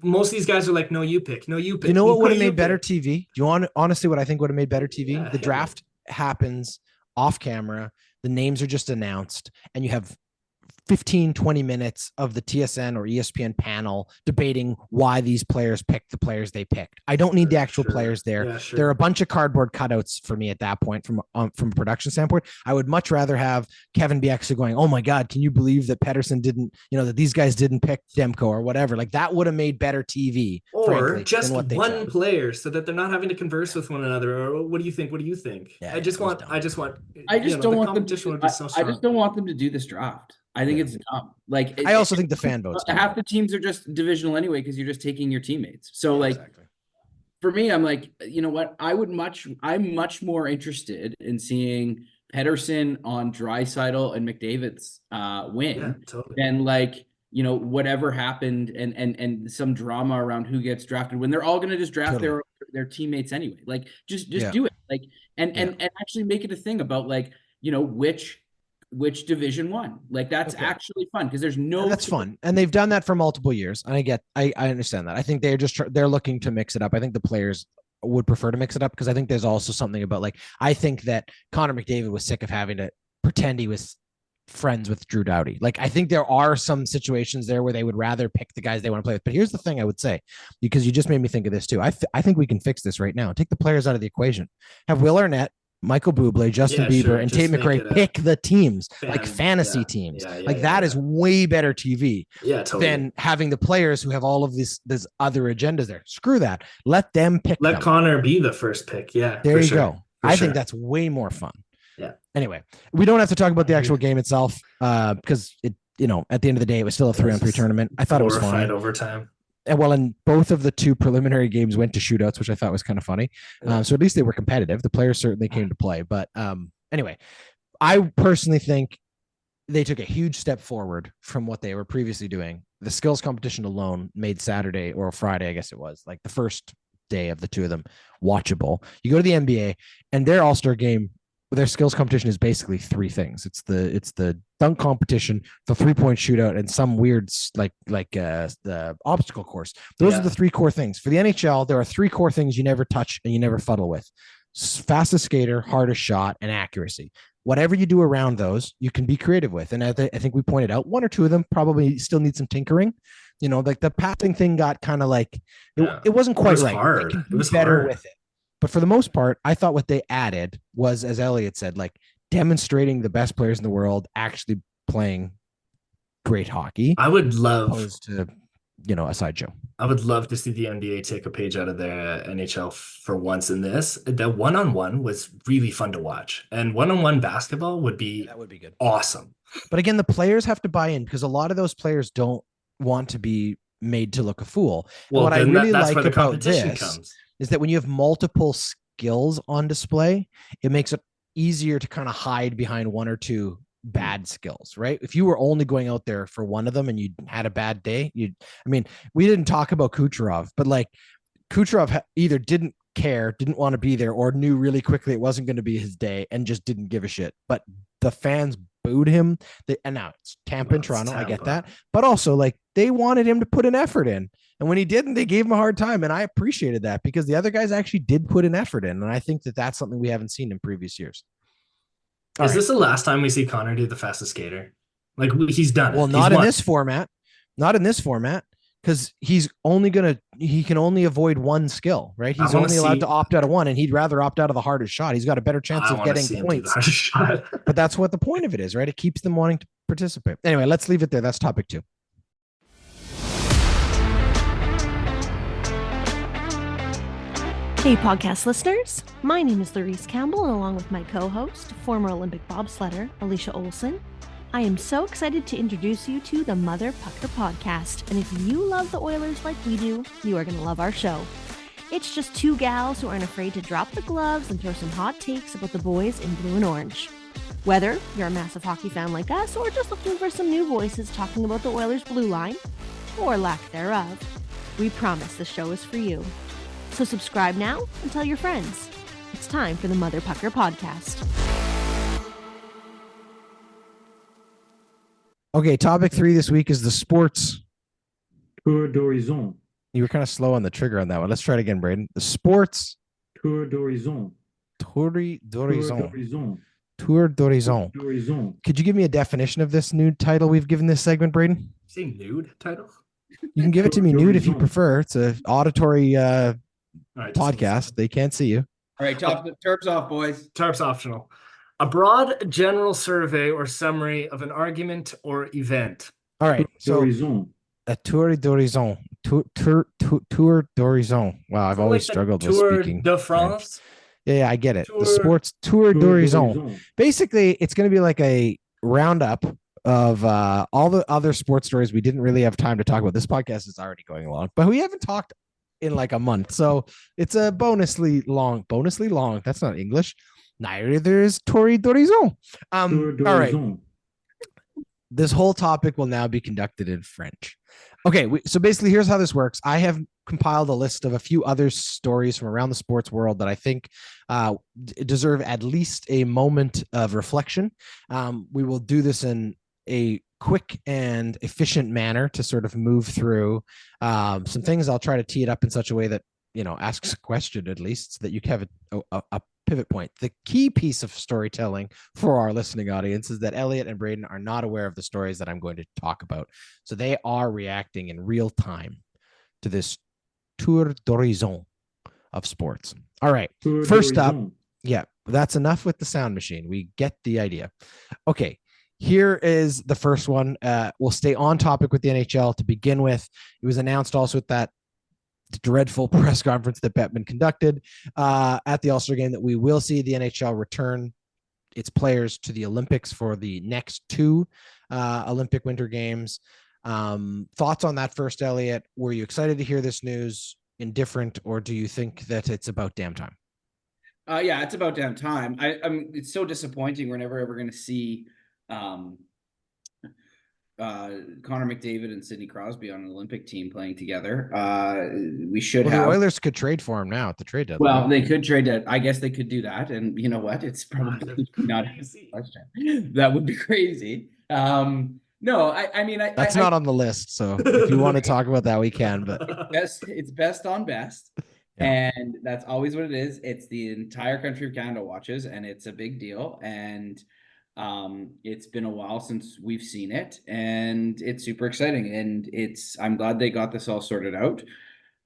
most of these guys are like, no, you pick. You know what would have made better TV? Do you want, honestly, what I think would have made better TV? Yeah, the draft happens off camera, the names are just announced, and you have 15-20 minutes of the TSN or ESPN panel debating why these players picked the players they picked. I don't need the actual players there. Yeah, There are a bunch of cardboard cutouts for me at that point from a production standpoint. I would much rather have Kevin Bieksa going, oh my God, can you believe that Pettersson didn't, that these guys didn't pick Demko or whatever? Like, that would have made better TV. Or frankly, just one player, so that they're not having to converse with one another. Or what do you think? Yeah, I just don't want them to do this draft. I think it's dumb. Like, I also think the fan votes. Half the teams are just divisional anyway, because you're just taking your teammates. So for me, I'm like, you know what? I'm much more interested in seeing Pettersson on Draisaitl and McDavid's win than whatever happened and some drama around who gets drafted, when they're all going to just draft their teammates anyway. Like, just do it. Like, and actually make it a thing about which division won. Like, that's actually fun, because there's that's fun, and they've done that for multiple years, and I understand that. I think they're looking to mix it up. I think the players would prefer to mix it up, because I think there's also something about, like, I think that Connor McDavid was sick of having to pretend he was friends with Drew Doughty. Like, I think there are some situations there where they would rather pick the guys they want to play with. But here's the thing I would say, because you just made me think of this too. I think we can fix this right now. Take the players out of the equation. Have Will Arnett, Michael Bublé, Justin Bieber, and Tate McRae pick the teams, like fantasy teams. That is way better TV than having the players who have all of these other agendas there. Screw that. Let them pick. Let Connor be the first pick. Yeah, there you go. I think that's way more fun. Yeah. Anyway, we don't have to talk about the actual game itself, because it, at the end of the day, it was still a 3-on-3 tournament. I thought it was fine. Overtime. And both of the two preliminary games went to shootouts, which I thought was kind of funny. So at least they were competitive. The players certainly came to play. But anyway, I personally think they took a huge step forward from what they were previously doing. The skills competition alone made Saturday or Friday, I guess it was, like the first day of the two of them, watchable. You go to the NBA, and their All-Star game, their skills competition is basically three things. It's the dunk competition, the 3-point shootout, and some weird the obstacle course. Those are the three core things. For the NHL, there are three core things you never touch and you never fuddle with: fastest skater, hardest shot, and accuracy. Whatever you do around those, you can be creative with. And I think we pointed out one or two of them probably still need some tinkering. Like the passing thing got kind of like it wasn't quite right. Hard. It was better with it. But for the most part, I thought what they added was, as Elliot said, like demonstrating the best players in the world actually playing great hockey. I would love, opposed to, a sideshow. I would love to see the NBA take a page out of their NHL for once in this. The one-on-one was really fun to watch, and one-on-one basketball would be good, awesome. But again, the players have to buy in, because a lot of those players don't want to be made to look a fool. Well, what I really like about this comes. Is that when you have multiple skills on display, it makes it easier to kind of hide behind one or two bad skills, right? If you were only going out there for one of them and you had a bad day, we didn't talk about Kucherov, but like Kucherov either didn't care, didn't want to be there, or knew really quickly it wasn't going to be his day and just didn't give a shit. But the fans booed him. And now it's Tampa and Toronto. I get that. But also, like, they wanted him to put an effort in. And when he didn't, they gave him a hard time. And I appreciated that because the other guys actually did put an effort in. And I think that that's something we haven't seen in previous years. Is this the last time we see Connor do the fastest skater? Like he's done it. Well, not in this format. Not in this format. Because he can only avoid one skill, right? He's only allowed to opt out of one, and he'd rather opt out of the hardest shot. He's got a better chance of getting points. But that's what the point of it is, right? It keeps them wanting to participate. Anyway, let's leave it there. That's topic 2. Hey, podcast listeners. My name is Larisse Campbell, and along with my co-host, former Olympic bobsledder, Alicia Olson, I am so excited to introduce you to the Mother Pucker podcast. And if you love the Oilers like we do, you are going to love our show. It's just 2 gals who aren't afraid to drop the gloves and throw some hot takes about the boys in blue and orange. Whether you're a massive hockey fan like us or just looking for some new voices talking about the Oilers' blue line, or lack thereof, we promise the show is for you. So subscribe now and tell your friends. It's time for the Mother Pucker podcast. Okay, topic 3 this week is the sports Tour d'Horizon. You were kind of slow on the trigger on that one. Let's try it again, Braden. The sports Tour d'Horizon. Tour d'Horizon. Tour d'Horizon. Could you give me a definition of this new title we've given this segment, Braden? Say nude title? You can give it to me nude if you prefer. It's an auditory podcast. They can't see you. All right, tarps off, boys. Tarps optional. A broad general survey or summary of an argument or event. All right. So a tour d'horizon. Tour d'horizon. Wow, I've always struggled with speaking. Tour de France. Yeah, I get it. The sports tour d'horizon. Basically, it's going to be like a roundup of all the other sports stories we didn't really have time to talk about. This podcast is already going along, but we haven't talked in like a month. So it's a bonusly long. That's not English. Neither is Tour d'horizon. All right. This whole topic will now be conducted in French. Okay, so basically here's how this works. I have compiled a list of a few other stories from around the sports world that I think deserve at least a moment of reflection. We will do this in a quick and efficient manner to sort of move through some things. I'll try to tee it up in such a way that, asks a question at least, so that you have a pivot point. The key piece of storytelling for our listening audience is that Elliot and Braden are not aware of the stories that I'm going to talk about. So they are reacting in real time to this tour d'horizon of sports. All right. First up, yeah, that's enough with the sound machine. We get the idea. Okay. Here is the first one. We'll stay on topic with the NHL to begin with. It was announced also at that dreadful press conference that Bettman conducted at the All-Star game that we will see the NHL return its players to the Olympics for the next 2 Olympic Winter Games. Thoughts on that first, Elliot? Were you excited to hear this news, indifferent, or do you think that it's about damn time? Yeah, it's about damn time. It's so disappointing. We're never ever going to see Connor McDavid and Sidney Crosby on an Olympic team playing together. We should have. The Oilers could trade for him now at the trade deadline. Well, they could trade it. I guess they could do that. And you know what? It's probably not a question. That would be crazy. No, I mean, that's not on the list. So if you want to talk about that, we can. But it's best on best. Yeah. And that's always what it is. It's the entire country of Canada watches, and it's a big deal. And it's been a while since we've seen it, and it's super exciting. And I'm glad they got this all sorted out.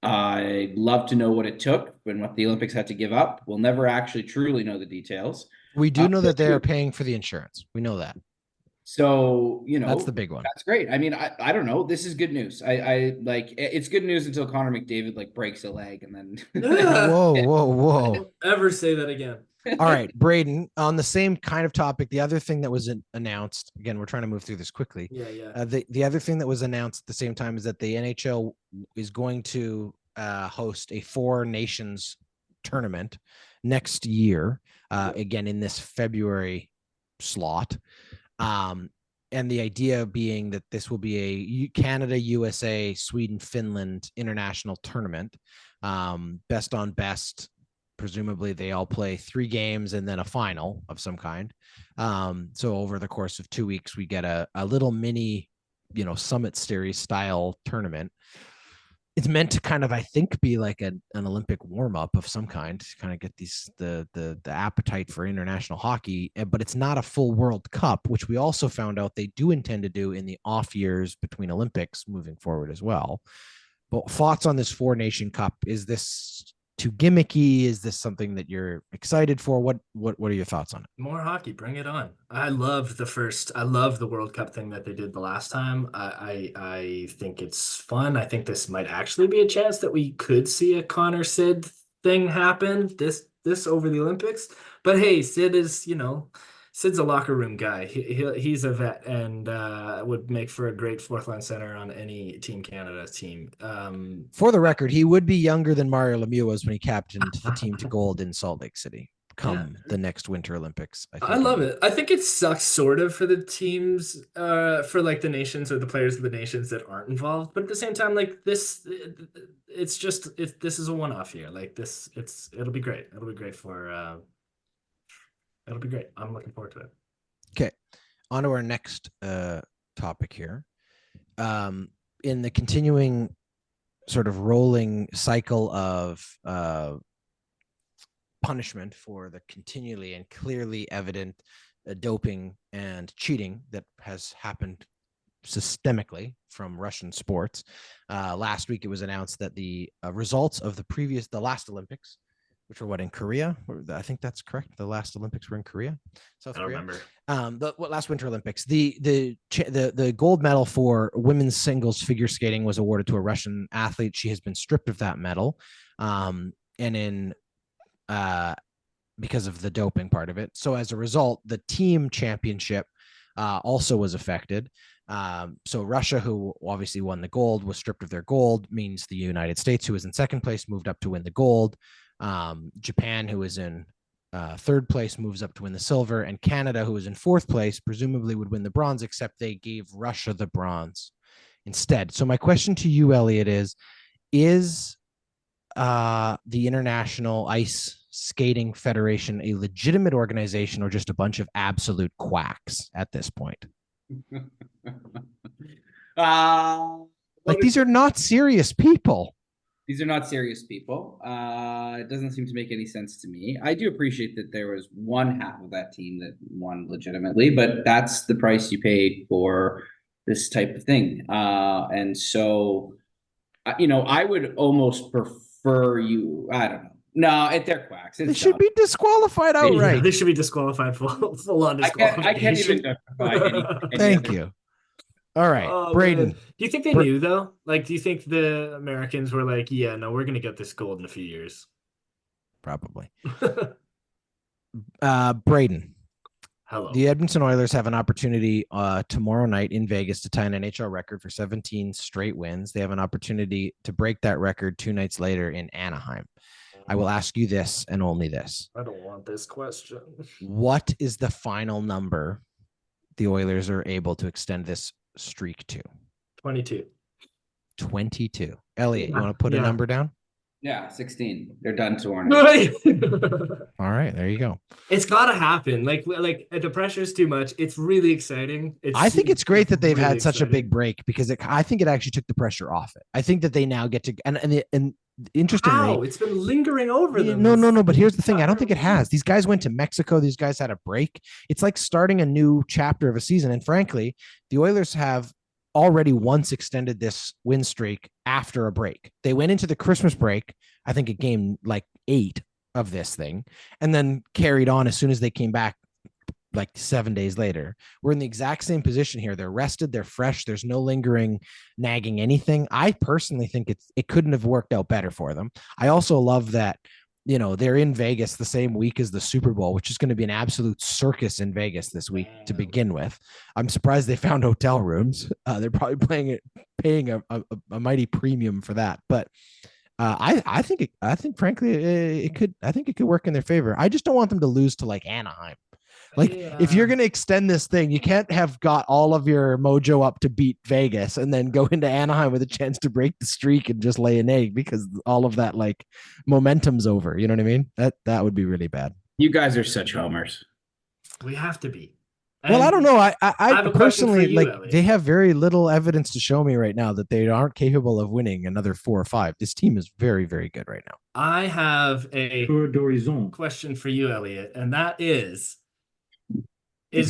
I'd love to know what it took and what the Olympics had to give up. We'll never actually truly know the details. We do know that they are paying for the insurance. We know that. So, that's the big one. That's great. I mean, I don't know. This is good news. I like, it's good news until Connor McDavid breaks a leg and then. Whoa. Don't ever say that again. All right, Braden, on the same kind of topic, the other thing that was announced, again, we're trying to move through this quickly. Yeah. The other thing that was announced at the same time is that the NHL is going to host a 4 nations tournament next year, again, in this February slot. And the idea being that this will be a Canada, USA, Sweden, Finland international tournament, best on best. Presumably they all play 3 games and then a final of some kind. So over the course of 2 weeks, we get a little mini, Summit Series style tournament. it's meant to kind of, I think, be like an Olympic warm up of some kind to kind of get the appetite for international hockey, but it's not a full World Cup, which we also found out they do intend to do in the off years between Olympics moving forward as well. But thoughts on this Four Nation Cup? Is this too gimmicky? Is this something that you're excited for? What are your thoughts on it? More hockey, bring it on. I love the World Cup thing that they did the last time. I think it's fun. I think this might actually be a chance that we could see a Connor Sid thing happen this over the Olympics. But hey, Sid's a locker room guy. He's a vet and would make for a great fourth line center on any Team Canada team. For the record, he would be younger than Mario Lemieux was when he captained the team to gold in Salt Lake City come the next Winter Olympics. I love it. I think it sucks sort of for the teams, for like the nations or the players of the nations that aren't involved. But at the same time, like this is a one-off year. Like it'll be great. It'll be great. I'm looking forward to it. Okay. On to our next topic here. In the continuing sort of rolling cycle of punishment for the continually and clearly evident doping and cheating that has happened systemically from Russian sports. Last week, it was announced that the results of the last Olympics, which were in Korea? I think that's correct. The last Olympics were in Korea, South Korea. Remember. The last Winter Olympics, the gold medal for women's singles figure skating was awarded to a Russian athlete. She has been stripped of that medal, because of the doping part of it. So as a result, the team championship also was affected. So Russia, who obviously won the gold, was stripped of their gold. Means the United States, who was in second place, moved up to win the gold. Japan, who is in third place, moves up to win the silver, and Canada, who is in fourth place, presumably would win the bronze, except they gave Russia the bronze instead. So my question to you, Elliot, is the International Ice Skating Federation a legitimate organization or just a bunch of absolute quacks at this point? These are not serious people. These are not serious people. It doesn't seem to make any sense to me. I do appreciate that there was one half of that team that won legitimately, but that's the price you paid for this type of thing. And so, I would almost prefer you. I don't know. No, they're quacks. They should be disqualified outright. They should be disqualified full on disqualification. I can't even justify any Thank you. All right, Braden. Man. Do you think they knew though? Like, do you think the Americans were like, yeah, no, we're going to get this gold in a few years? Probably. Braden. Hello. The Edmonton Oilers have an opportunity tomorrow night in Vegas to tie an NHL record for 17 straight wins. They have an opportunity to break that record 2 nights later in Anaheim. I will ask you this and only this. I don't want this question. What is the final number the Oilers are able to extend this streak to? 22. 22. Elliot, you want to put a number down? Yeah, 16. They're done touring. All right, there you go. It's got to happen. Like the pressure's too much. It's really exciting. I think it's great that they've had such a big break because I think it actually took the pressure off it. I think that they now get to and interestingly, wow, it's been lingering over them. No. But here's the thing: I don't think it has. These guys went to Mexico. These guys had a break. It's like starting a new chapter of a season. And frankly, the Oilers have already once extended this win streak after a break. They went into the Christmas break, I think, at game like 8 of this thing, and then carried on as soon as they came back. Like 7 days later, we're in the exact same position here. They're rested, they're fresh. There's no lingering, nagging anything. I personally think it couldn't have worked out better for them. I also love that, they're in Vegas the same week as the Super Bowl, which is going to be an absolute circus in Vegas this week to begin with. I'm surprised they found hotel rooms. They're probably paying a mighty premium for that. But I think frankly, it could work in their favor. I just don't want them to lose to like Anaheim. If you're going to extend this thing, you can't have got all of your mojo up to beat Vegas and then go into Anaheim with a chance to break the streak and just lay an egg because all of that momentum's over. You know what I mean? That would be really bad. You guys are such homers. We have to be. Well, I don't know. I have a question for personally you, like Elliot. they have very little evidence to show me right now that they aren't capable of winning another 4 or 5. This team is very, very good right now. I have a Tour d'horizon. question for you, Elliot, and that is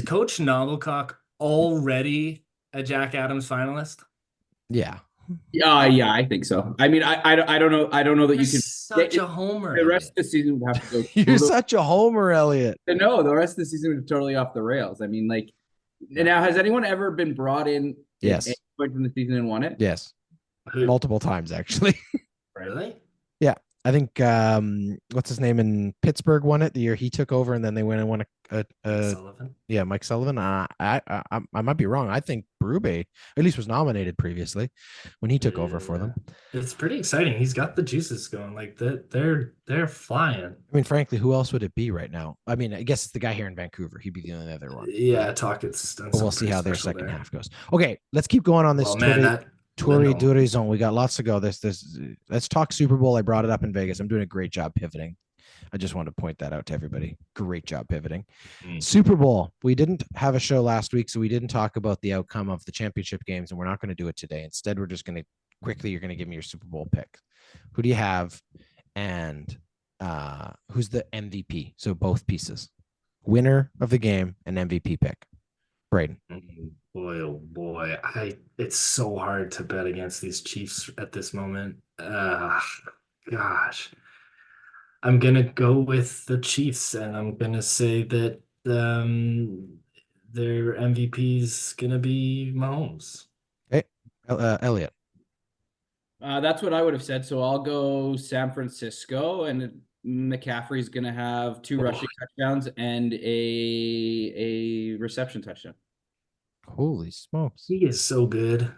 Coach Knobblecock already a Jack Adams finalist? Yeah. Yeah, I think so. I mean, I don't know. I don't know that you You're can. such a homer, The rest Elliot. of the season would have to go. You're such a homer, Elliot. No, the rest of the season was totally off the rails. I mean, like, now has anyone ever been brought in Yes. at any point in the season and won it? Yes. Who? Multiple times, actually. Really? I think what's his name in Pittsburgh won it the year he took over, and then they went and won Sullivan? Mike Sullivan. I might be wrong. I think Berube at least was nominated previously when he took over for them. It's pretty exciting. He's got the juices going. Like they're flying. I mean, frankly, who else would it be right now? I mean, I guess it's the guy here in Vancouver. He'd be the only other one. Yeah, Talkett's done But we'll something see how their special second there. half goes. Okay, let's keep going on this Well, man, that Tour Lindholm. d'horizon. We got lots to go. Let's talk Super Bowl. I brought it up in Vegas. I'm doing a great job pivoting. I just wanted to point that out to everybody. Great job pivoting. Super Bowl. We didn't have a show last week, so we didn't talk about the outcome of the championship games, and we're not going to do it today. Instead, we're just going to quickly, you're going to give me your Super Bowl pick. Who do you have? And who's the MVP? So both pieces. Winner of the game and MVP pick. Braden. Boy, oh boy. It's so hard to bet against these Chiefs at this moment. Gosh. I'm gonna go with the Chiefs, and I'm gonna say that their MVP's gonna be Mahomes. Hey, Elliot. That's what I would have said. So I'll go San Francisco, and McCaffrey's going to have 2 rushing touchdowns and a reception touchdown. Holy smokes. He is so good.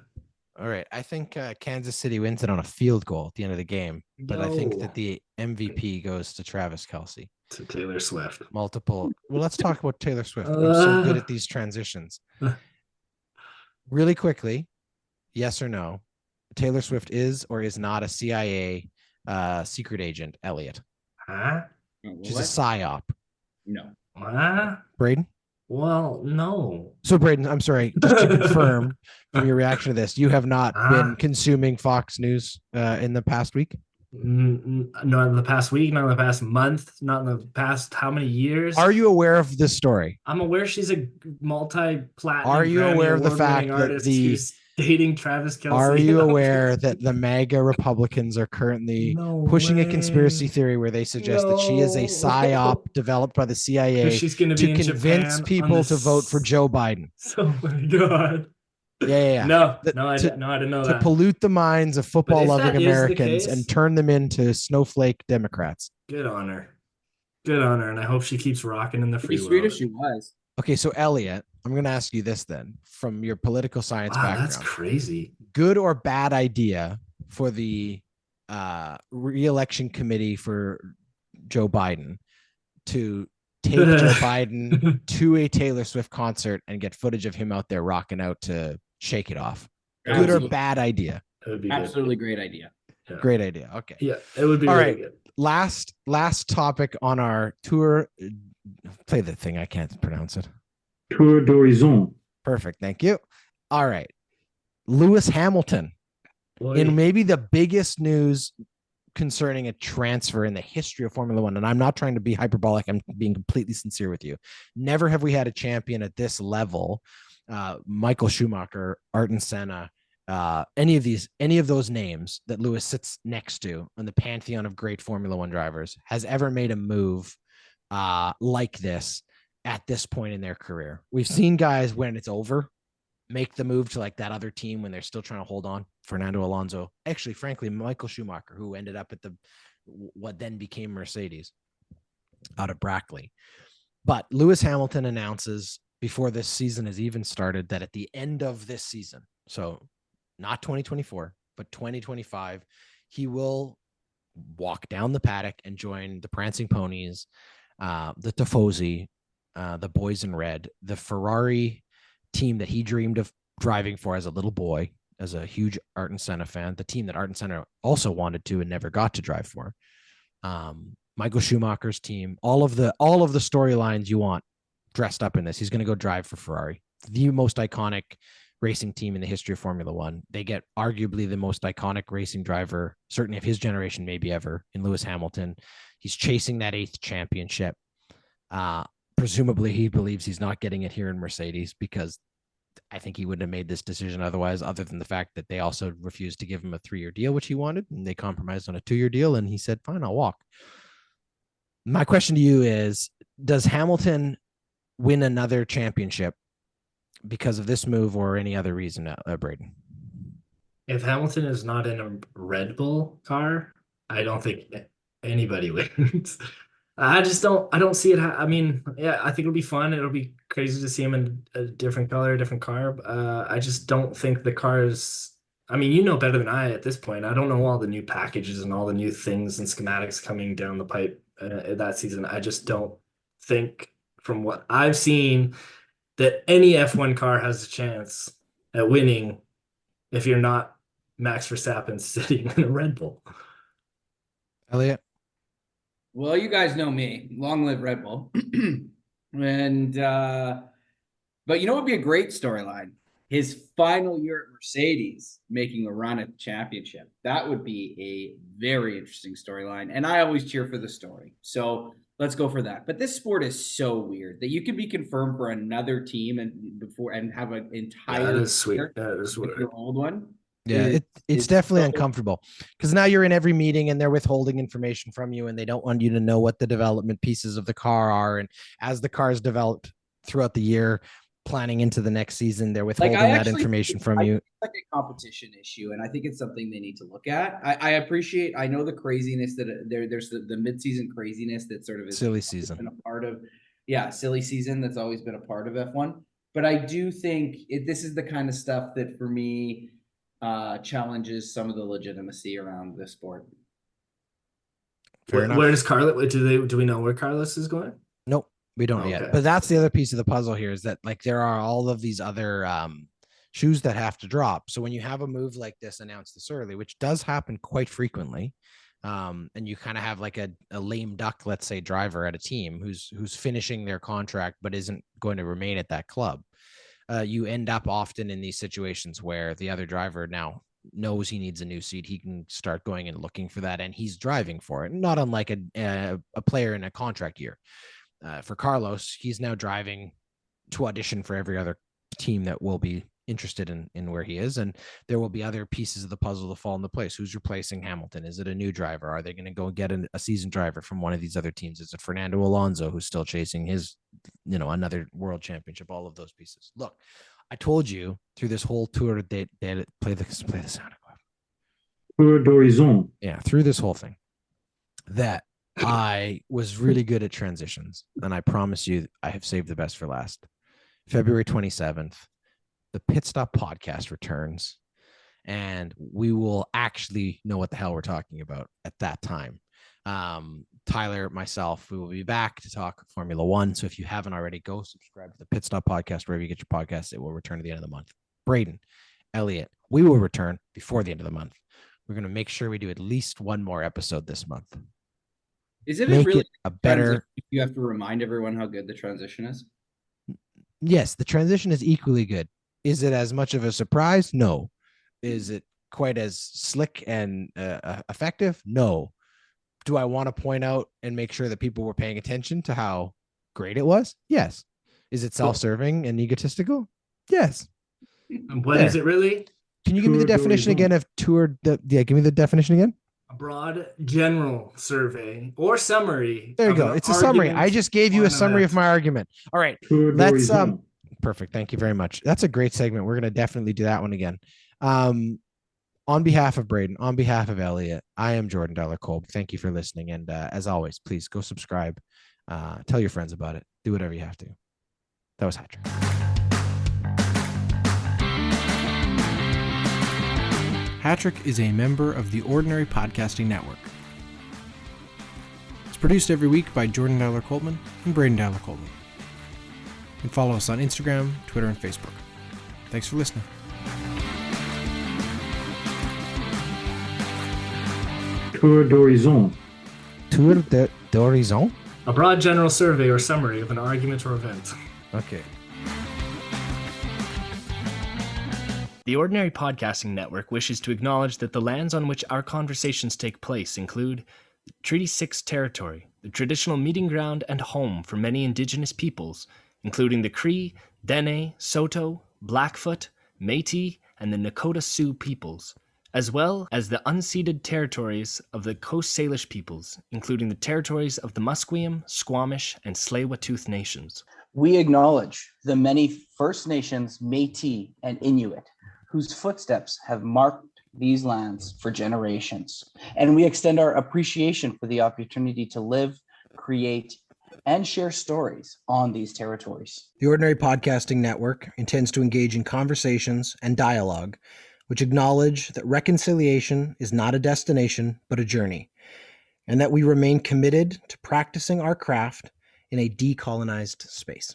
All right. I think Kansas City wins it on a field goal at the end of the game, but I think that the MVP goes to Travis Kelce. To Taylor Swift. Multiple. Well, let's talk about Taylor Swift. I'm so good at these transitions. Really quickly, yes or no? Taylor Swift is or is not a CIA secret agent, Elliot? Huh? She's a psyop. No. What? Braden? Well, no. So, Braden, I'm sorry, just to confirm from your reaction to this, you have not been consuming Fox News in the past week? Not in the past week, not in the past month, not in the past how many years? Are you aware of this story? I'm aware she's a multi-platinum. Are you aware of the fact that who's dating Travis Kelce? Are you aware that the MAGA Republicans are currently pushing a conspiracy theory where they suggest that she is a psyop developed by the CIA she's gonna be to convince people to vote for Joe Biden? Oh my God. Yeah. No, I didn't know that. To pollute the minds of football-loving Americans case, and turn them into snowflake Democrats. Good on her. Good on her, and I hope she keeps rocking in the free world. Swedish she was. Okay, so Elliot, I'm going to ask you this then, from your political science background. That's crazy. Good or bad idea for the re-election committee for Joe Biden to take Joe Biden to a Taylor Swift concert and get footage of him out there rocking out to Shake It Off? Good or bad idea? It would be absolutely great idea. Yeah. Great idea. Okay. Yeah, it would be all really right. Good. Last topic on our tour. Play the thing. I can't pronounce it. Tour d'horizon. Perfect. Thank you. All right. Lewis Hamilton. In maybe the biggest news concerning a transfer in the history of Formula One. And I'm not trying to be hyperbolic. I'm being completely sincere with you. Never have we had a champion at this level. Michael Schumacher, Ayrton Senna, any of those names that Lewis sits next to on the pantheon of great Formula One drivers has ever made a move like this at this point in their career. We've seen guys when it's over make the move to like that other team when they're still trying to hold on. Fernando Alonso, actually, frankly, Michael Schumacher, who ended up at what then became Mercedes out of Brackley. But Lewis Hamilton announces before this season has even started that at the end of this season, so not 2024, but 2025, he will walk down the paddock and join the Prancing Ponies, the Tifosi, the Boys in Red, the Ferrari team that he dreamed of driving for as a little boy, as a huge Ayrton Senna fan, the team that Ayrton Senna also wanted to and never got to drive for. Michael Schumacher's team, all of the storylines you want dressed up in this. He's going to go drive for Ferrari, the most iconic racing team in the history of Formula One. They get arguably the most iconic racing driver, certainly of his generation, maybe ever, in Lewis Hamilton. He's chasing that 8th championship. Presumably, he believes he's not getting it here in Mercedes, because I think he wouldn't have made this decision otherwise, other than the fact that they also refused to give him a 3-year deal, which he wanted, and they compromised on a 2-year deal, and he said, fine, I'll walk. My question to you is, does Hamilton win another championship because of this move or any other reason, Braden? If Hamilton is not in a Red Bull car, I don't think anybody wins. I don't see it. I mean, yeah, I think it'll be fun. It'll be crazy to see him in a different color, a different car. I just don't think the cars, I mean, you know better than I at this point. I don't know all the new packages and all the new things and schematics coming down the pipe that season. I just don't think, from what I've seen, that any F1 car has a chance at winning if you're not Max Verstappen sitting in a Red Bull. Elliot? Well, you guys know me. Long live Red Bull. And but you know what would be a great storyline? His final year at Mercedes making a run at the championship. That would be a very interesting storyline. And I always cheer for the story. So let's go for that. But this sport is so weird that you can be confirmed for another team and have an entire that is sweet. That is weird. Your old one. Yeah, it's definitely uncomfortable, because now you're in every meeting and they're withholding information from you, and they don't want you to know what the development pieces of the car are. And as the cars develop throughout the year, planning into the next season, they're withholding that information from you. It's like a competition issue, and I think it's something they need to look at. I know the craziness that there's the mid-season craziness that sort of is silly season, been a part of, silly season that's always been a part of F1. But I do think this is the kind of stuff that, for me, challenges some of the legitimacy around the sport. Where does Carlos? Do we know where Carlos is going? Nope, we don't yet. But that's the other piece of the puzzle here, is that, like, there are all of these other shoes that have to drop. So when you have a move like this announced this early, which does happen quite frequently, and you kind of have like a lame duck, let's say, driver at a team who's finishing their contract but isn't going to remain at that club. You end up often in these situations where the other driver now knows he needs a new seat. He can start going and looking for that, and he's driving for it. Not unlike a player in a contract year. For Carlos, he's now driving to audition for every other team that will be interested in where he is, and there will be other pieces of the puzzle to fall into place. Who's replacing Hamilton? Is it a new driver? Are they going to go get a seasoned driver from one of these other teams? Is it Fernando Alonso, who's still chasing his, another world championship? All of those pieces. Look, I told you through this whole tour, they play the sound. Tour d'Horizon. Yeah, through this whole thing, that I was really good at transitions, and I promise you, I have saved the best for last. February 27th. The Pit Stop podcast returns, and we will actually know what the hell we're talking about at that time. Tyler, myself, we will be back to talk Formula One. So if you haven't already, go subscribe to the Pit Stop podcast, wherever you get your podcasts. It will return at the end of the month. Braden, Elliot, we will return before the end of the month. We're going to make sure we do at least one more episode this month. Is it make really it a better? You have to remind everyone how good the transition is. Yes, the transition is equally good. Is it as much of a surprise? No. Is it quite as slick and effective? No. Do I want to point out and make sure that people were paying attention to how great it was? Yes. Is it self-serving and egotistical? Yes. What is it really? Can you give me the definition again of tour? Give me the definition again. A broad general survey or summary. There you go. It's a summary. I just gave you a summary of my argument. All right. Let's perfect. Thank you very much. That's a great segment. We're going to definitely do that one again. On behalf of Braden, on behalf of Elliot, I am Jordan Dollar-Kolb. Thank you for listening. And as always, please go subscribe. Tell your friends about it. Do whatever you have to. That was Hat-Trick. Hat-Trick is a member of the Ordinary Podcasting Network. It's produced every week by Jordan Dollar-Kolbman and Braden Dollar-Kolbman. And follow us on Instagram, Twitter, and Facebook. Thanks for listening. Tour d'Horizon. Tour d'Horizon? A broad general survey or summary of an argument or event. Okay. The Ordinary Podcasting Network wishes to acknowledge that the lands on which our conversations take place include Treaty 6 territory, the traditional meeting ground and home for many Indigenous peoples, including the Cree, Dene, Saulteaux, Blackfoot, Métis, and the Nakota Sioux peoples, as well as the unceded territories of the Coast Salish peoples, including the territories of the Musqueam, Squamish, and Tsleil-Waututh nations. We acknowledge the many First Nations, Métis, and Inuit whose footsteps have marked these lands for generations. And we extend our appreciation for the opportunity to live, create, and share stories on these territories. The Ordinary Podcasting Network intends to engage in conversations and dialogue which acknowledge that reconciliation is not a destination, but a journey, and that we remain committed to practicing our craft in a decolonized space.